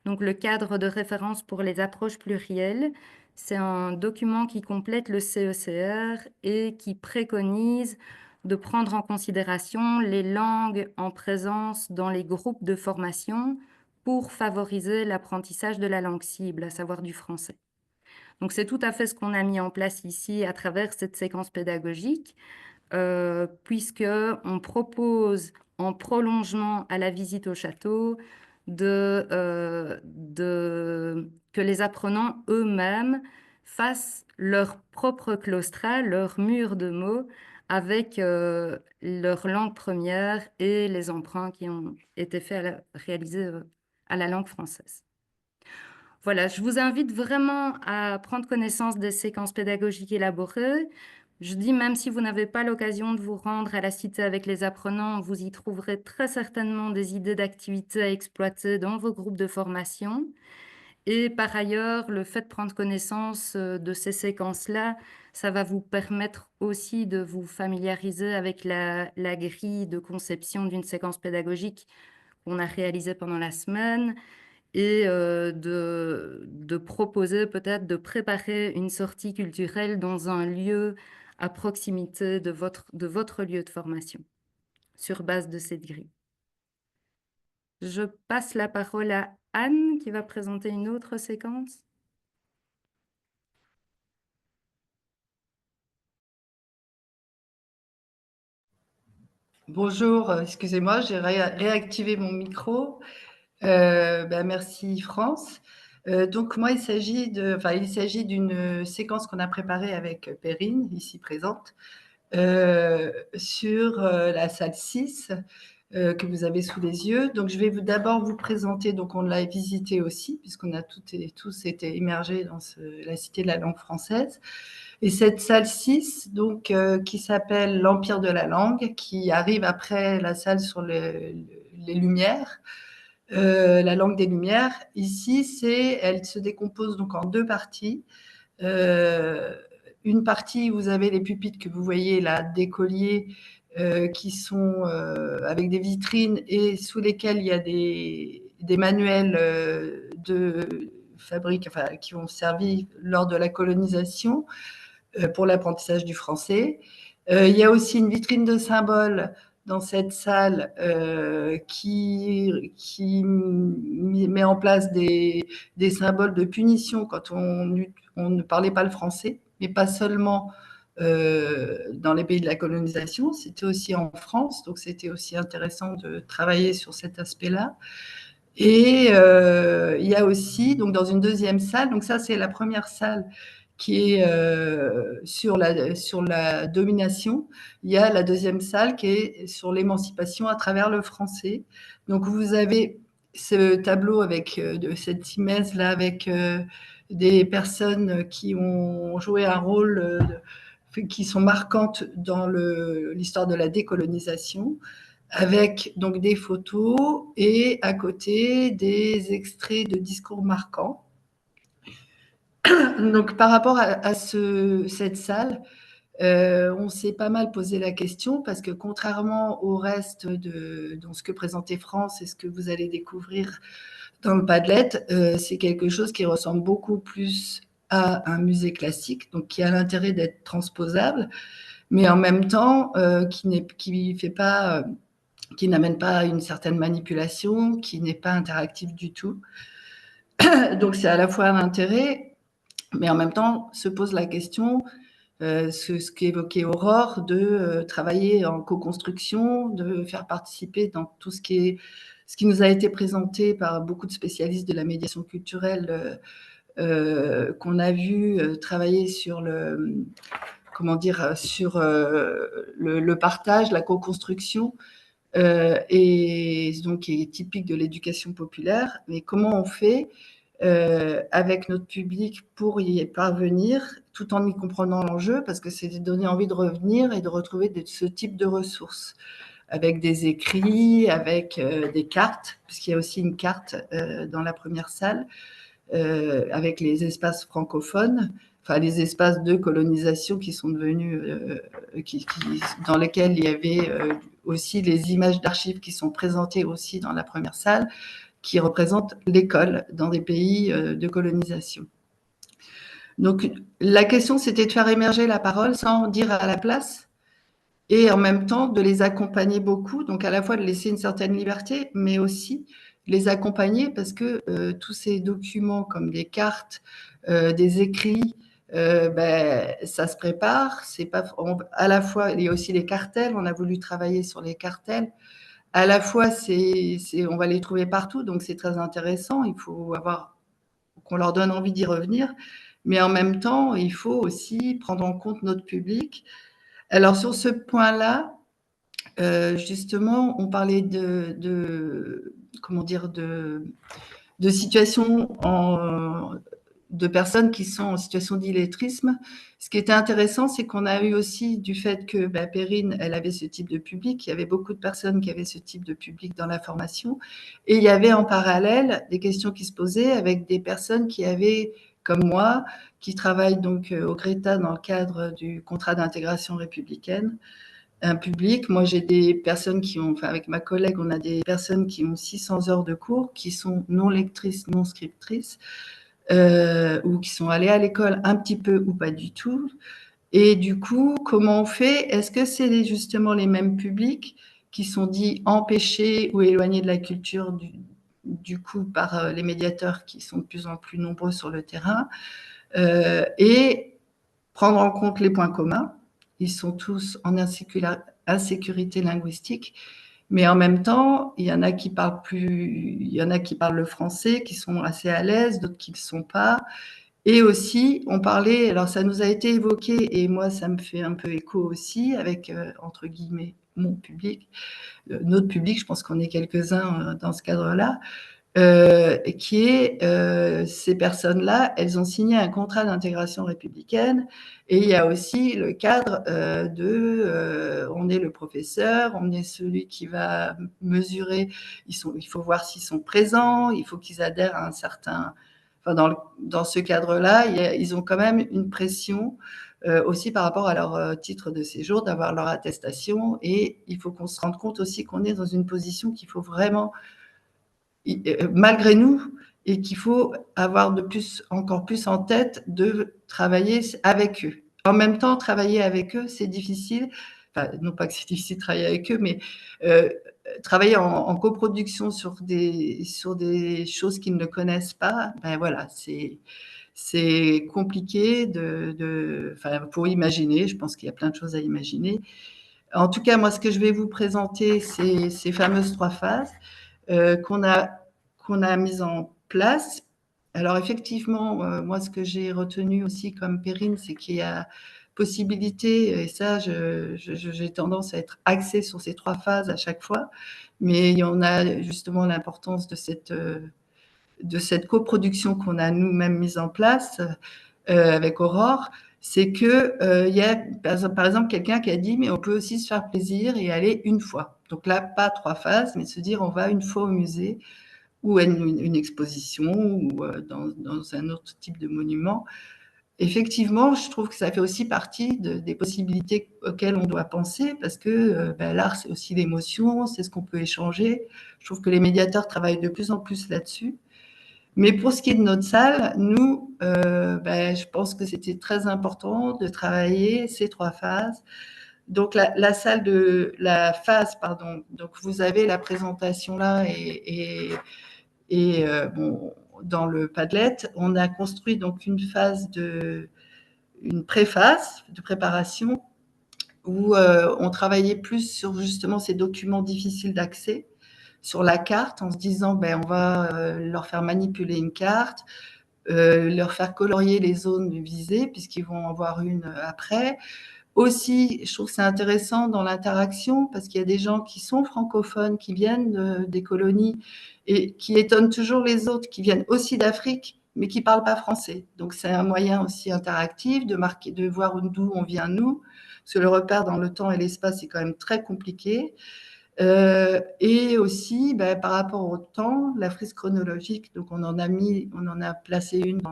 donc le cadre de référence pour les approches plurielles. C'est un document qui complète le CECR et qui préconise de prendre en considération les langues en présence dans les groupes de formation pour favoriser l'apprentissage de la langue cible, à savoir du français. Donc c'est tout à fait ce qu'on a mis en place ici à travers cette séquence pédagogique, puisqu'on propose en prolongement à la visite au château que les apprenants eux-mêmes fassent leur propre claustral, leur mur de mots avec leur langue première et les emprunts qui ont été faits réalisés à la langue française. Voilà, je vous invite vraiment à prendre connaissance des séquences pédagogiques élaborées. Je dis, même si vous n'avez pas l'occasion de vous rendre à la cité avec les apprenants, vous y trouverez très certainement des idées d'activités à exploiter dans vos groupes de formation. Et par ailleurs, le fait de prendre connaissance de ces séquences-là, ça va vous permettre aussi de vous familiariser avec la grille de conception d'une séquence pédagogique qu'on a réalisée pendant la semaine et de proposer peut-être de préparer une sortie culturelle dans un lieu à proximité de votre lieu de formation sur base de cette grille. Je passe la parole à Anne qui va présenter une autre séquence. Bonjour, excusez-moi, j'ai réactivé mon micro. Merci France. Donc moi, il s'agit d'une séquence qu'on a préparée avec Perrine, ici présente, sur la salle 6 que vous avez sous les yeux. Donc je vais d'abord vous présenter, donc on l'a visité aussi, puisqu'on a tous été immergés dans la Cité de la langue française. Et cette salle 6, donc, qui s'appelle l'Empire de la langue, qui arrive après la salle sur les Lumières, la langue des Lumières. Ici, elle se décompose donc en deux parties. Une partie, vous avez les pupitres que vous voyez là, d'écoliers, qui sont avec des vitrines et sous lesquelles il y a des manuels de fabrique, enfin, qui ont servi lors de la colonisation pour l'apprentissage du français. Il y a aussi une vitrine de symboles dans cette salle qui met en place des symboles de punition quand on ne parlait pas le français, mais pas seulement dans les pays de la colonisation, c'était aussi en France, donc c'était aussi intéressant de travailler sur cet aspect-là. Et il y a aussi, donc dans une deuxième salle, donc ça c'est la première salle qui est sur la domination. Il y a la deuxième salle qui est sur l'émancipation à travers le français. Donc vous avez ce tableau avec de cette image là avec des personnes qui ont joué un rôle qui sont marquantes dans l'histoire de la décolonisation, avec donc des photos et à côté des extraits de discours marquants. Donc, par rapport à cette salle, on s'est pas mal posé la question parce que contrairement au reste dans ce que présentait France et ce que vous allez découvrir dans le Padlet, c'est quelque chose qui ressemble beaucoup plus à un musée classique, donc qui a l'intérêt d'être transposable, mais en même temps qui n'amène pas une certaine manipulation, qui n'est pas interactif du tout. Donc c'est à la fois un intérêt, mais en même temps se pose la question, ce qu'évoquait Aurore, de travailler en co-construction, de faire participer dans tout ce qui nous a été présenté par beaucoup de spécialistes de la médiation culturelle, qu'on a vu travailler sur le partage, la co-construction, et donc qui est typique de l'éducation populaire. Mais comment on fait avec notre public pour y parvenir, tout en y comprenant l'enjeu, parce que c'est de donner envie de revenir et de retrouver ce type de ressources, avec des écrits, avec des cartes, puisqu'il y a aussi une carte dans la première salle, avec les espaces francophones, enfin les espaces de colonisation qui sont devenus, dans lesquels il y avait aussi les images d'archives qui sont présentées aussi dans la première salle, qui représentent l'école dans des pays de colonisation. Donc la question, c'était de faire émerger la parole sans dire à la place, et en même temps de les accompagner beaucoup, donc à la fois de laisser une certaine liberté, mais aussi les accompagner parce que tous ces documents comme des cartes, des écrits, ça se prépare. C'est pas à la fois, il y a aussi les cartels. On a voulu travailler sur les cartels. À la fois, on va les trouver partout, donc c'est très intéressant. Il faut qu'on leur donne envie d'y revenir, mais en même temps, il faut aussi prendre en compte notre public. Alors sur ce point-là, justement, on parlait de situations de personnes qui sont en situation d'illettrisme. Ce qui était intéressant, c'est qu'on a eu aussi du fait que Perrine, elle avait ce type de public, il y avait beaucoup de personnes qui avaient ce type de public dans la formation, et il y avait en parallèle des questions qui se posaient avec des personnes qui avaient, comme moi, qui travaillent donc au Greta dans le cadre du contrat d'intégration républicaine, un public. Moi, j'ai des personnes avec ma collègue, on a des personnes qui ont 600 heures de cours, qui sont non lectrices, non scriptrices, ou qui sont allées à l'école un petit peu ou pas du tout. Et du coup, comment on fait? Est-ce que c'est justement les mêmes publics qui sont dits empêchés ou éloignés de la culture du coup par les médiateurs qui sont de plus en plus nombreux sur le terrain, et prendre en compte les points communs? Ils sont tous en insécurité linguistique, mais en même temps, il y en a qui parlent le français, qui sont assez à l'aise, d'autres qui ne le sont pas. Et aussi, on parlait, alors ça nous a été évoqué, et moi ça me fait un peu écho aussi, avec, entre guillemets, mon public, notre public, je pense qu'on est quelques-uns dans ce cadre-là, qui est ces personnes-là, elles ont signé un contrat d'intégration républicaine, et il y a aussi le cadre on est le professeur, on est celui qui va mesurer, il faut voir s'ils sont présents, il faut qu'ils adhèrent à un certain... Enfin, dans ce cadre-là, ils ont quand même une pression aussi par rapport à leur titre de séjour, d'avoir leur attestation, et il faut qu'on se rende compte aussi qu'on est dans une position qu'il faut vraiment, malgré nous, et qu'il faut avoir encore plus en tête de travailler avec eux. En même temps, travailler avec eux, c'est difficile. Enfin, non pas que c'est difficile de travailler avec eux, mais travailler en coproduction sur des choses qu'ils ne connaissent pas, voilà, c'est compliqué pour imaginer. Je pense qu'il y a plein de choses à imaginer. En tout cas, moi, ce que je vais vous présenter, c'est ces fameuses 3 phases qu'on a mises en place. Alors effectivement, moi, ce que j'ai retenu aussi comme Perrine, c'est qu'il y a possibilité, et ça, j'ai tendance à être axée sur ces 3 phases à chaque fois, mais on a justement l'importance de cette coproduction qu'on a nous-mêmes mise en place avec Aurore. C'est que il y a par exemple quelqu'un qui a dit mais on peut aussi se faire plaisir et aller une fois. Donc là, pas 3 phases, mais se dire on va une fois au musée ou une exposition ou dans un autre type de monument. Effectivement, je trouve que ça fait aussi partie des possibilités auxquelles on doit penser parce que l'art, c'est aussi l'émotion, c'est ce qu'on peut échanger. Je trouve que les médiateurs travaillent de plus en plus là-dessus. Mais pour ce qui est de notre salle, nous, je pense que c'était très important de travailler ces 3 phases. Donc la phase, pardon, donc vous avez la présentation là et bon, dans le Padlet, on a construit donc une préface de préparation où on travaillait plus sur justement ces documents difficiles d'accès, sur la carte, en se disant on va leur faire manipuler une carte, leur faire colorier les zones visées, puisqu'ils vont en voir une après. Aussi, je trouve que c'est intéressant dans l'interaction, parce qu'il y a des gens qui sont francophones, qui viennent des colonies, et qui étonnent toujours les autres, qui viennent aussi d'Afrique, mais qui ne parlent pas français. Donc c'est un moyen aussi interactif de voir d'où on vient nous, parce que le repère dans le temps et l'espace est quand même très compliqué. Et aussi, par rapport au temps, la frise chronologique, donc on en a placé une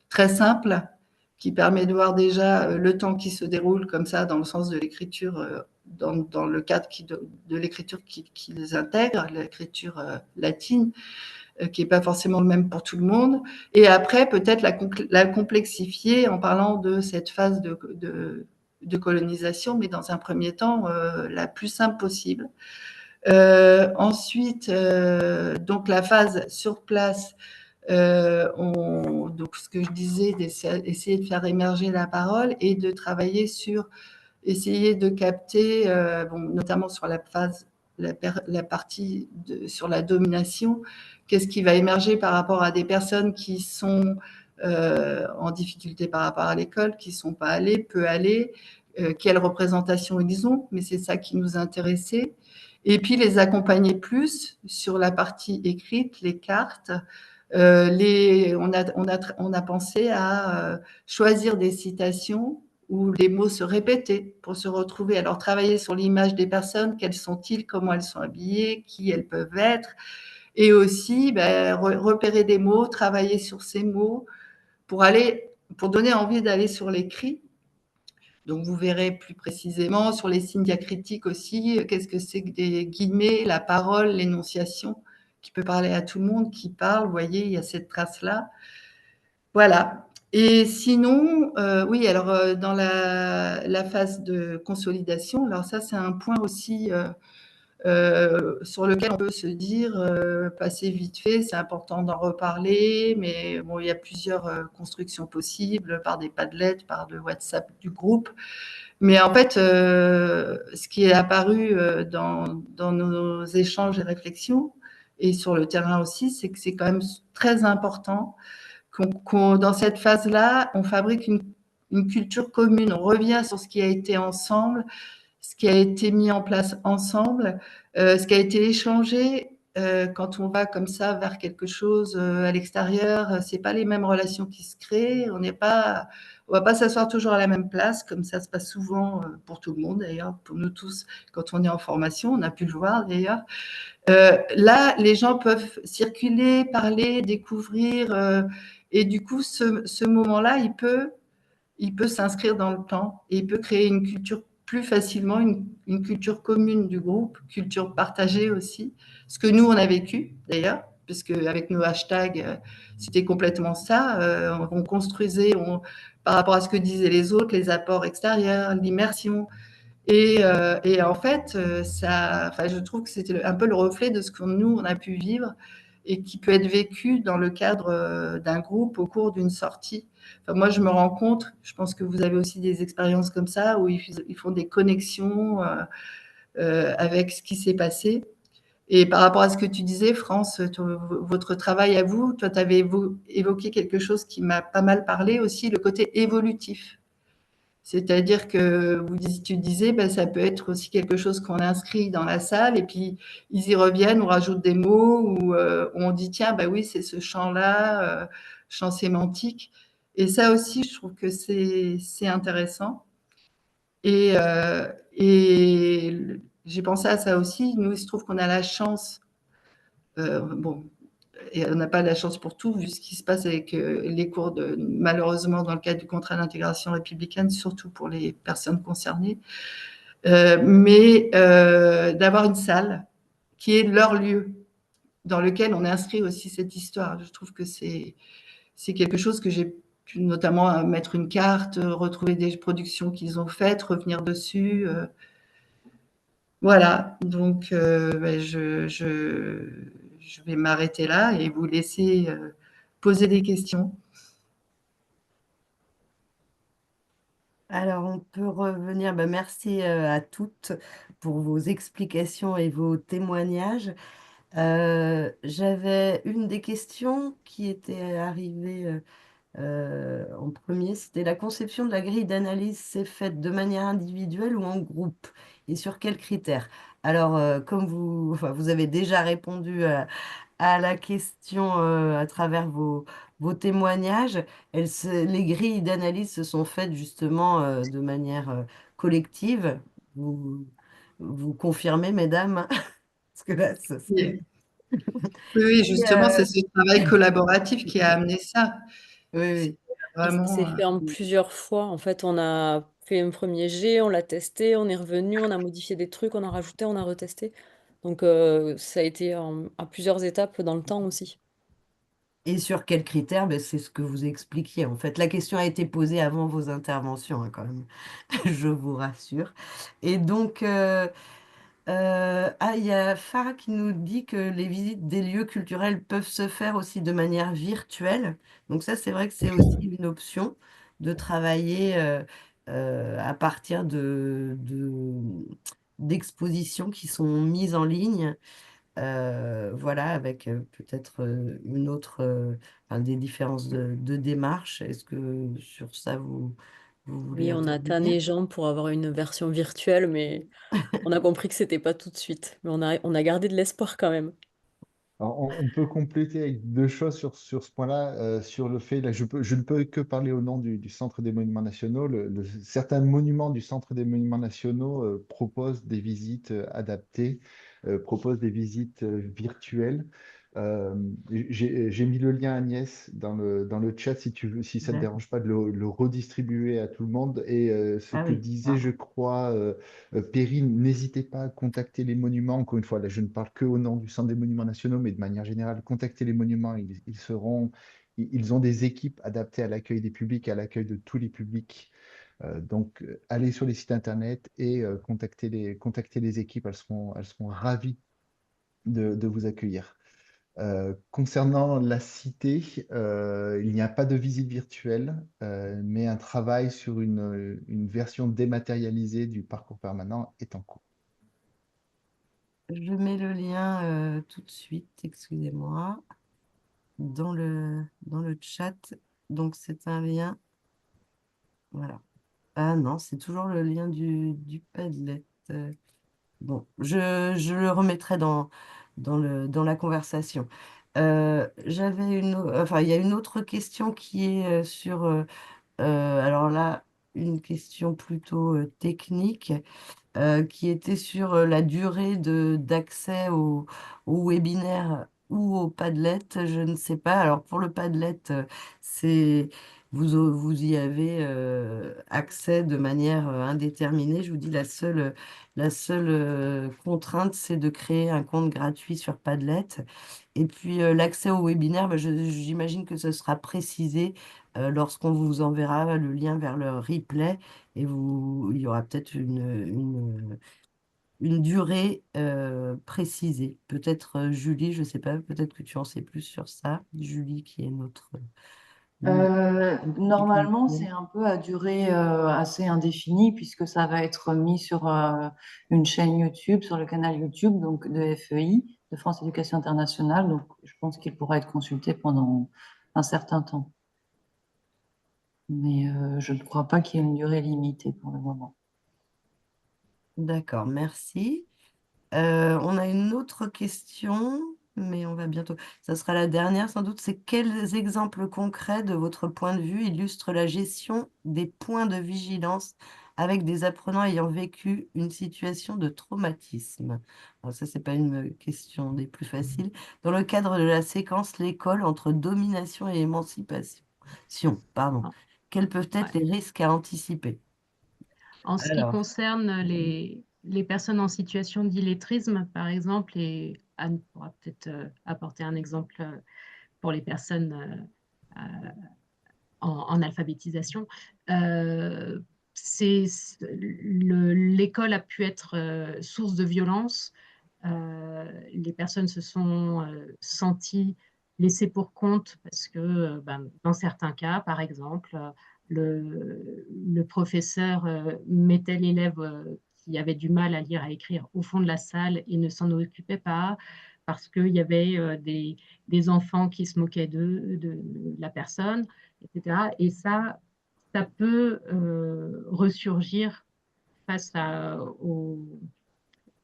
très simple, qui permet de voir déjà le temps qui se déroule comme ça dans le sens de l'écriture, dans le cadre de l'écriture qui les intègre, l'écriture latine, qui n'est pas forcément le même pour tout le monde. Et après, peut-être la complexifier en parlant de cette phase de colonisation, mais dans un premier temps, la plus simple possible. Ensuite, donc la phase sur place, donc ce que je disais, d'essayer de faire émerger la parole et de travailler sur essayer de capter, notamment sur la phase, la partie sur la domination, qu'est-ce qui va émerger par rapport à des personnes qui sont en difficulté par rapport à l'école, qui ne sont pas allées, peu allées, quelle représentation ils ont, mais c'est ça qui nous intéressait. Et puis les accompagner plus sur la partie écrite, les cartes. On a pensé à choisir des citations où les mots se répétaient pour se retrouver. Alors, travailler sur l'image des personnes, quelles sont-ils, comment elles sont habillées, qui elles peuvent être, et aussi repérer des mots, travailler sur ces mots pour donner envie d'aller sur l'écrit. Donc, vous verrez plus précisément sur les signes diacritiques aussi, qu'est-ce que c'est que des guillemets, la parole, l'énonciation, qui peut parler à tout le monde, qui parle, vous voyez, il y a cette trace-là. Voilà. Et sinon, oui, alors dans la phase de consolidation, alors ça, c'est un point aussi sur lequel on peut se dire, passer vite fait, c'est important d'en reparler, mais bon, il y a plusieurs constructions possibles, par des Padlets, par le WhatsApp du groupe. Mais en fait, ce qui est apparu dans nos échanges et réflexions, et sur le terrain aussi, c'est que c'est quand même très important dans cette phase-là, on fabrique une culture commune. On revient sur ce qui a été ensemble, ce qui a été mis en place ensemble, ce qui a été échangé. Quand on va comme ça vers quelque chose à l'extérieur, c'est pas les mêmes relations qui se créent. On va pas s'asseoir toujours à la même place, comme ça se passe souvent pour tout le monde d'ailleurs, pour nous tous quand on est en formation. On a pu le voir d'ailleurs. Là, les gens peuvent circuler, parler, découvrir, et du coup, ce moment-là, il peut s'inscrire dans le temps et il peut créer une culture plus facilement, une culture commune du groupe, culture partagée aussi. Ce que nous, on a vécu d'ailleurs, puisque avec nos hashtags, c'était complètement ça. On construisait par rapport à ce que disaient les autres, les apports extérieurs, l'immersion. Et en fait, je trouve que c'était un peu le reflet de ce que nous, on a pu vivre et qui peut être vécu dans le cadre d'un groupe au cours d'une sortie. Enfin, moi, je me rends compte, je pense que vous avez aussi des expériences comme ça, où ils font des connexions avec ce qui s'est passé. Et par rapport à ce que tu disais, France, votre travail à vous, toi, tu avais évoqué quelque chose qui m'a pas mal parlé aussi, le côté évolutif. C'est-à-dire que tu disais, ça peut être aussi quelque chose qu'on inscrit dans la salle et puis ils y reviennent, on rajoute des mots ou on dit, tiens, oui, c'est ce champ-là, champ sémantique. Et ça aussi, je trouve que c'est intéressant. Et j'ai pensé à ça aussi. Nous, il se trouve qu'on a la chance, bon, et on n'a pas la chance pour tout, vu ce qui se passe avec les cours malheureusement, dans le cadre du contrat d'intégration républicaine, surtout pour les personnes concernées. Mais d'avoir une salle qui est leur lieu, dans lequel on inscrit aussi cette histoire. Je trouve que c'est quelque chose que j'ai pu notamment mettre une carte, retrouver des productions qu'ils ont faites, revenir dessus. Voilà, donc je vais m'arrêter là et vous laisser poser des questions. Alors, on peut revenir. Merci à toutes pour vos explications et vos témoignages. J'avais une des questions qui était arrivée en premier, c'était la conception de la grille d'analyse s'est faite de manière individuelle ou en groupe et sur quels critères? Alors, comme enfin, vous avez déjà répondu à la question à travers vos témoignages, les grilles d'analyse se sont faites justement de manière collective. Vous, vous confirmez, mesdames? Parce que là, ça serait... Oui, oui, Et, justement, c'est ce travail collaboratif qui a amené ça. oui, C'est oui. Et ça vraiment. s'est fait en plusieurs fois. En fait, on a fait un premier jet, on l'a testé, on est revenu, on a modifié des trucs, on a rajouté, on a retesté. Donc, ça a été à plusieurs étapes dans le temps aussi. Et sur quels critères? C'est ce que vous expliquiez. En fait, la question a été posée avant vos interventions, hein, quand même. Je vous rassure. Et donc, il y a Farah qui nous dit que les visites des lieux culturels peuvent se faire aussi de manière virtuelle. Donc ça, c'est vrai que c'est aussi une option de travailler à partir d'expositions qui sont mises en ligne. Voilà, avec peut-être une autre, enfin, des différences de démarche. Est-ce que sur ça, vous voulez Oui, on a intervenir? tanné Jean pour avoir une version virtuelle, mais on a compris que c'était pas tout de suite. Mais on a gardé de l'espoir quand même. Alors, on peut compléter avec deux choses sur ce point-là, sur le fait, là, je ne peux que parler au nom du Centre des Monuments Nationaux. Certains monuments du Centre des Monuments Nationaux proposent des visites adaptées, proposent des visites virtuelles. Euh, j'ai mis le lien, Agnès, dans le chat si tu veux, si ça ne te D'accord. dérange pas de le redistribuer à tout le monde. Et ce Ah que oui, disait, je pardon. crois, Perrine, n'hésitez pas à contacter les monuments. Encore une fois, là, je ne parle que au nom du Centre des Monuments Nationaux, mais de manière générale, contactez les monuments. Ils ont des équipes adaptées à l'accueil des publics, à l'accueil de tous les publics. Donc, allez sur les sites internet et contactez les équipes. Elles seront ravies de vous accueillir. Concernant la cité, il n'y a pas de visite virtuelle, mais un travail sur une version dématérialisée du parcours permanent est en cours. Je mets le lien tout de suite, excusez-moi, dans le chat. Donc, c'est un lien. Voilà. Ah non, c'est toujours le lien du Padlet. Bon, je le remettrai dans la conversation. Enfin, il y a une autre question qui est sur, alors là, une question plutôt technique qui était sur la durée d'accès au webinaire ou au Padlet. Je ne sais pas. Alors pour le Padlet, c'est vous y avez accès de manière indéterminée. Je vous dis la seule contrainte, c'est de créer un compte gratuit sur Padlet. Et puis l'accès au webinaire, j'imagine que ce sera précisé lorsqu'on vous enverra le lien vers le replay et il y aura peut-être une durée précisée. Peut-être Julie, je ne sais pas, peut-être que tu en sais plus sur ça. Julie, qui est notre Normalement, c'est technicienne. un peu à durée assez indéfinie puisque ça va être mis sur une chaîne YouTube, sur le canal YouTube donc de FEI, de France Éducation Internationale. Donc, je pense qu'il pourra être consulté pendant un certain temps. Mais je ne crois pas qu'il y ait une durée limitée pour le moment. D'accord, merci. On a une autre question, mais on va bientôt. Ça sera la dernière sans doute. C'est quels exemples concrets de votre point de vue illustrent la gestion des points de vigilance avec des apprenants ayant vécu une situation de traumatisme. Alors ça, c'est pas une question des plus faciles. Dans le cadre de la séquence L'école entre domination et émancipation, pardon. Ah, Quels peuvent être ouais. les risques à anticiper? En ce qui Alors, concerne les personnes en situation d'illettrisme, par exemple, et Anne pourra peut-être apporter un exemple pour les personnes en alphabétisation, l'école a pu être source de violence. Les personnes se sont senties laissées pour compte parce que dans certains cas, par exemple, le professeur mettait l'élève qui avait du mal à lire, à écrire au fond de la salle et ne s'en occupait pas parce qu'il y avait des enfants qui se moquaient de la personne, etc. Et ça peut ressurgir face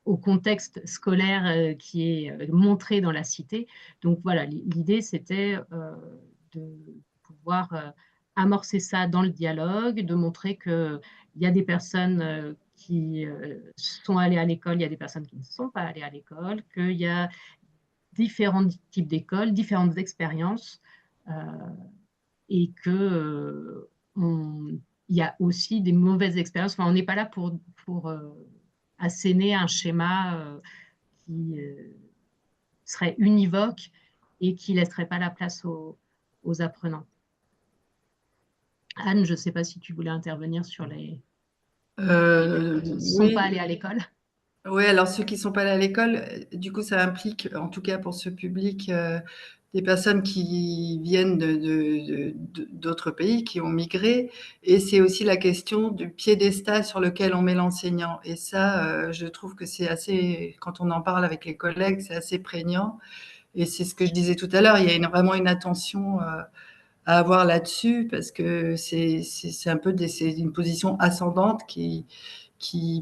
au contexte scolaire qui est montré dans la cité. Donc voilà, l'idée, c'était de pouvoir amorcer ça dans le dialogue, de montrer qu'il y a des personnes qui sont allées à l'école, il y a des personnes qui ne sont pas allées à l'école, qu'il y a différents types d'écoles, différentes expériences, euh, et il y a aussi des mauvaises expériences. Enfin, on n'est pas là pour asséner un schéma qui serait univoque et qui ne laisserait pas la place aux apprenants. Anne, je ne sais pas si tu voulais intervenir sur les personnes qui ne sont pas allées à l'école. Oui, alors ceux qui ne sont pas allés à l'école, du coup, ça implique, en tout cas pour ce public, des personnes qui viennent d'autres pays, qui ont migré. Et c'est aussi la question du piédestal sur lequel on met l'enseignant. Et ça, je trouve que c'est assez, quand on en parle avec les collègues, c'est assez prégnant. Et c'est ce que je disais tout à l'heure, il y a vraiment une attention à avoir là-dessus, parce que c'est un peu c'est une position ascendante qui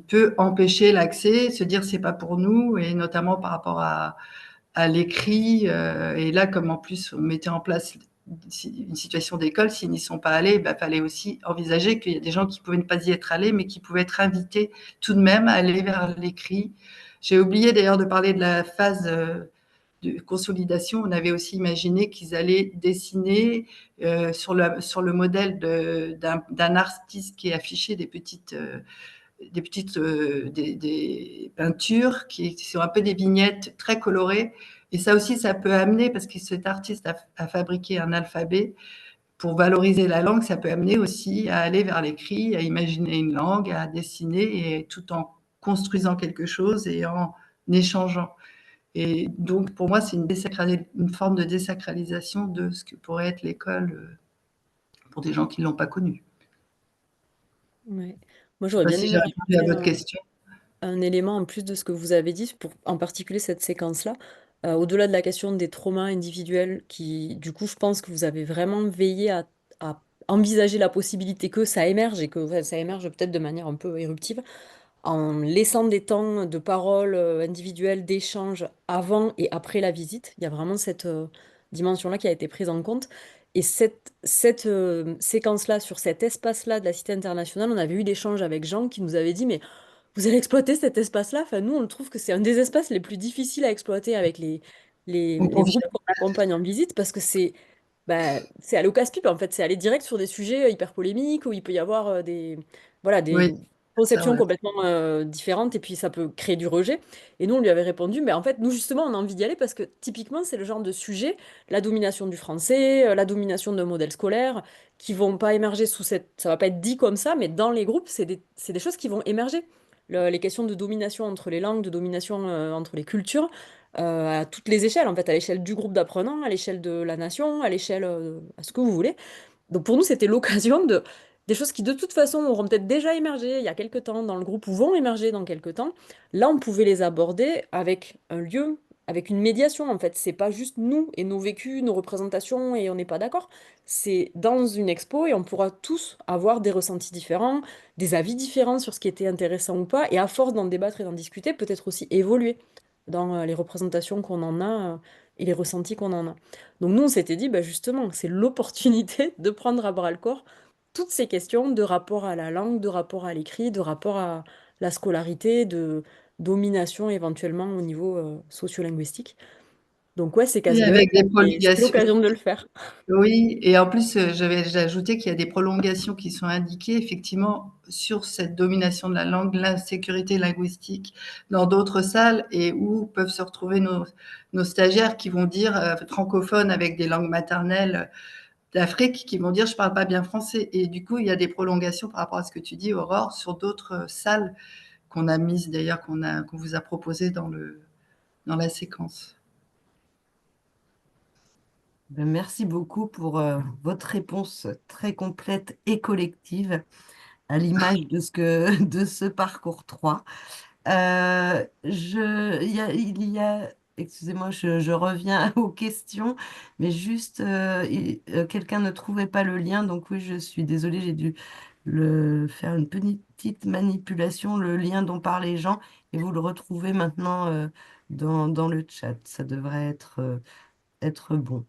peut empêcher l'accès, se dire c'est pas pour nous, et notamment par rapport à l'écrit. Et là, comme en plus on mettait en place une situation d'école, s'ils n'y sont pas allés, il fallait aussi envisager qu'il y a des gens qui pouvaient ne pas y être allés, mais qui pouvaient être invités tout de même à aller vers l'écrit. J'ai oublié d'ailleurs de parler de la phase de consolidation. On avait aussi imaginé qu'ils allaient dessiner sur le modèle d'un artiste qui est affiché des peintures qui sont un peu des vignettes très colorées. Et ça aussi, ça peut amener, parce que cet artiste a fabriqué un alphabet pour valoriser la langue, ça peut amener aussi à aller vers l'écrit, à imaginer une langue, à dessiner, et tout en construisant quelque chose et en échangeant. Et donc, pour moi, c'est une forme de désacralisation de ce que pourrait être l'école pour des gens qui ne l'ont pas connue. Ouais. Moi, j'aurais Je ne bien sais pas si aimé j'ai répondu à rajouter votre question. un élément en plus de ce que vous avez dit, pour en particulier cette séquence-là, au-delà de la question des traumas individuels, qui, du coup, je pense que vous avez vraiment veillé à envisager la possibilité que ça émerge et que ça émerge peut-être de manière un peu éruptive, en laissant des temps de parole individuelle, d'échange avant et après la visite. Il y a vraiment cette dimension-là qui a été prise en compte. Et cette séquence-là, sur cet espace-là de la Cité internationale, on avait eu d'échanges avec Jean qui nous avait dit, mais vous allez exploiter cet espace-là? Enfin, nous, on trouve que c'est un des espaces les plus difficiles à exploiter avec On les groupes confirme. qu'on accompagne en visite parce que c'est aller au casse-pipe, en fait. C'est aller direct sur des sujets hyper polémiques où il peut y avoir voilà, des Oui, ça, conceptions ouais. complètement différentes et puis ça peut créer du rejet. Et nous, on lui avait répondu, mais en fait, nous, justement, on a envie d'y aller parce que typiquement, c'est le genre de sujet, la domination du français, la domination d'un modèle scolaire, qui vont pas émerger sous cette... Ça va pas être dit comme ça, mais dans les groupes, c'est des choses qui vont émerger. Les questions de domination entre les langues, de domination entre les cultures, à toutes les échelles, en fait, à l'échelle du groupe d'apprenants, à l'échelle de la nation, à l'échelle, à ce que vous voulez. Donc pour nous, c'était l'occasion de des choses qui de toute façon auront peut-être déjà émergé il y a quelques temps dans le groupe ou vont émerger dans quelques temps. Là, on pouvait les aborder avec un lieu, avec une médiation en fait. C'est pas juste nous et nos vécus, nos représentations et on n'est pas d'accord. C'est dans une expo et on pourra tous avoir des ressentis différents, des avis différents sur ce qui était intéressant ou pas. Et à force d'en débattre et d'en discuter, peut-être aussi évoluer dans les représentations qu'on en a et les ressentis qu'on en a. Donc nous, on s'était dit, bah, justement, c'est l'opportunité de prendre à bras le corps toutes ces questions de rapport à la langue, de rapport à l'écrit, de rapport à la scolarité, de domination éventuellement au niveau sociolinguistique. Donc ouais, c'est Et casse-gueule avec des et c'était prolongations. l'occasion de le faire. Oui, et en plus, j'ai ajouté qu'il y a des prolongations qui sont indiquées effectivement sur cette domination de la langue, l'insécurité linguistique dans d'autres salles et où peuvent se retrouver nos stagiaires qui vont dire, francophones avec des langues maternelles d'Afrique, qui vont dire je parle pas bien français. Et du coup, il y a des prolongations par rapport à ce que tu dis, Aurore, sur d'autres salles qu'on a mises d'ailleurs, qu'on vous a proposées dans la séquence. Ben, merci beaucoup pour votre réponse très complète et collective à l'image de de ce parcours 3. Il y a, excusez-moi, je reviens aux questions, mais juste, quelqu'un ne trouvait pas le lien, donc oui, je suis désolée, j'ai dû faire une petite manipulation, le lien dont parlaient Jean, et vous le retrouvez maintenant dans le chat. Ça devrait être bon.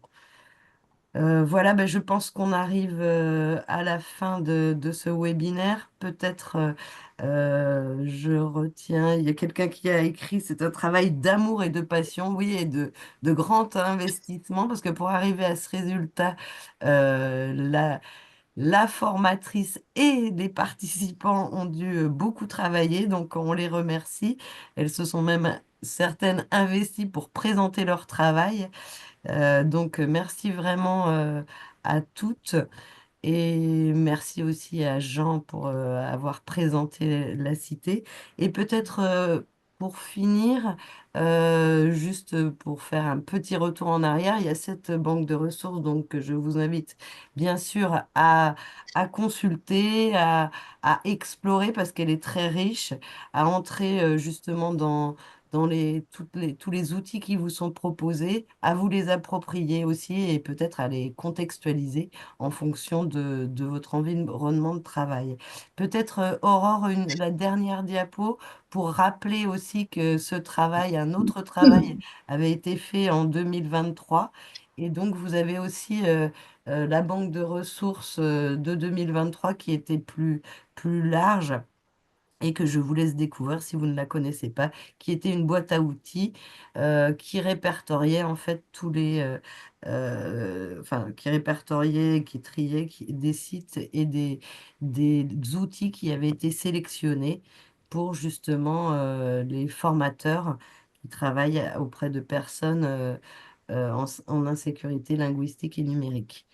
Voilà, ben, je pense qu'on arrive à la fin de ce webinaire. Peut-être je retiens, il y a quelqu'un qui a écrit, c'est un travail d'amour et de passion, oui, et de grand investissement, parce que pour arriver à ce résultat, la formatrice et les participants ont dû beaucoup travailler, donc on les remercie. Elles se sont même certaines investies pour présenter leur travail. Donc, merci vraiment à toutes et merci aussi à Jean pour avoir présenté la cité. Et peut-être pour finir, juste pour faire un petit retour en arrière, il y a cette banque de ressources donc, que je vous invite bien sûr à consulter, à explorer parce qu'elle est très riche, à entrer justement dans tous les outils qui vous sont proposés, à vous les approprier aussi et peut-être à les contextualiser en fonction de votre environnement de travail. Peut-être, Aurore, la dernière diapo pour rappeler aussi que ce travail, un autre travail, avait été fait en 2023. Et donc, vous avez aussi la banque de ressources de 2023 qui était plus large et que je vous laisse découvrir si vous ne la connaissez pas, qui était une boîte à outils qui répertoriait en fait enfin, qui répertoriait, qui triait des sites et des outils qui avaient été sélectionnés pour justement les formateurs qui travaillent auprès de personnes en insécurité linguistique et numérique.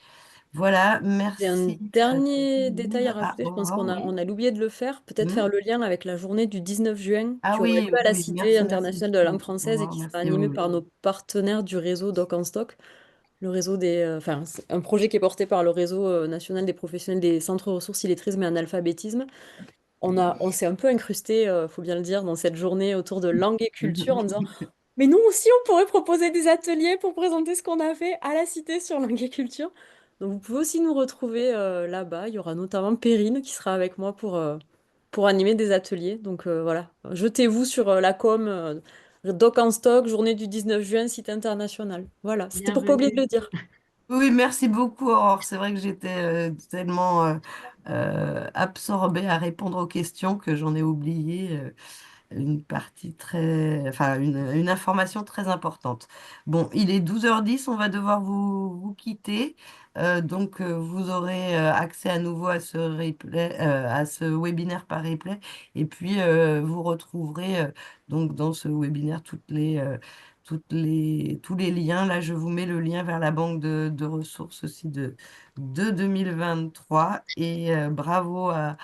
Voilà, J'ai un merci à tout dernier le détail à monde. Ah, rajouter, je pense Aurore, oui. on a oublié de le faire, peut-être Hmm. faire le lien avec la journée du 19 juin Ah qui aura oui, lieu à oui, la oui, Cité merci, internationale de la langue merci. Au française et revoir, qui sera merci, oui, animée oui. par nos partenaires du réseau Doc en Stock, le réseau enfin, c'est un projet qui est porté par le réseau national des professionnels des centres ressources illettrisme et analphabétisme. On s'est un peu incrusté, faut bien le dire, dans cette journée autour de langue et culture en disant mais nous aussi, on pourrait proposer des ateliers pour présenter ce qu'on a fait à la Cité sur langue et culture. Donc vous pouvez aussi nous retrouver là-bas. Il y aura notamment Perrine qui sera avec moi pour animer des ateliers. Donc voilà, jetez-vous sur la com Doc en stock, journée du 19 juin, site international. Voilà, c'était pour pas oublier de Bienvenue. le dire. Oui, merci beaucoup, Aurore. C'est vrai que j'étais tellement absorbée à répondre aux questions que j'en ai oublié. Une partie enfin, une information très importante. Bon, il est 12h10, on va devoir vous quitter. Donc, vous aurez accès à nouveau à ce replay, à ce webinaire par replay. Et puis, vous retrouverez donc dans ce webinaire tous les liens. Là, je vous mets le lien vers la banque de ressources aussi de 2023. Et bravo à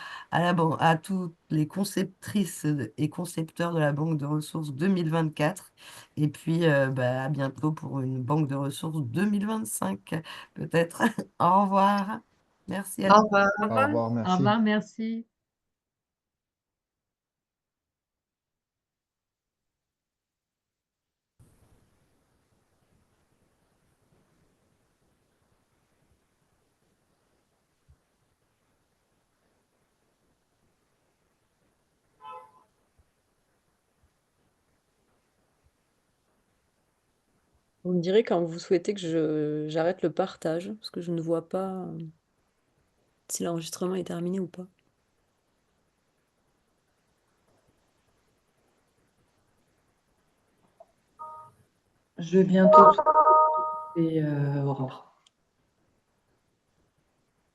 toutes les conceptrices et concepteurs de la banque de ressources 2024. Et puis, bah, à bientôt pour une banque de ressources 2025, peut-être. Au revoir. Merci à Au tous. revoir. Au Au revoir. revoir, Au merci. revoir, merci. Vous me direz quand vous souhaitez que j'arrête le partage, parce que je ne vois pas. si l'enregistrement est terminé ou pas. Je vais bientôt et Aurore.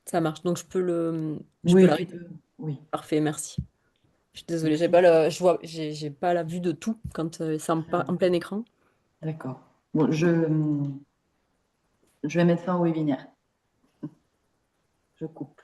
Ça marche, donc je peux Oui, l'arrêter. tu peux. Oui, Parfait, merci. Je suis désolée, merci. j'ai pas la vue de tout quand c'est en plein écran. D'accord. Bon, je vais mettre fin au webinaire. Je coupe.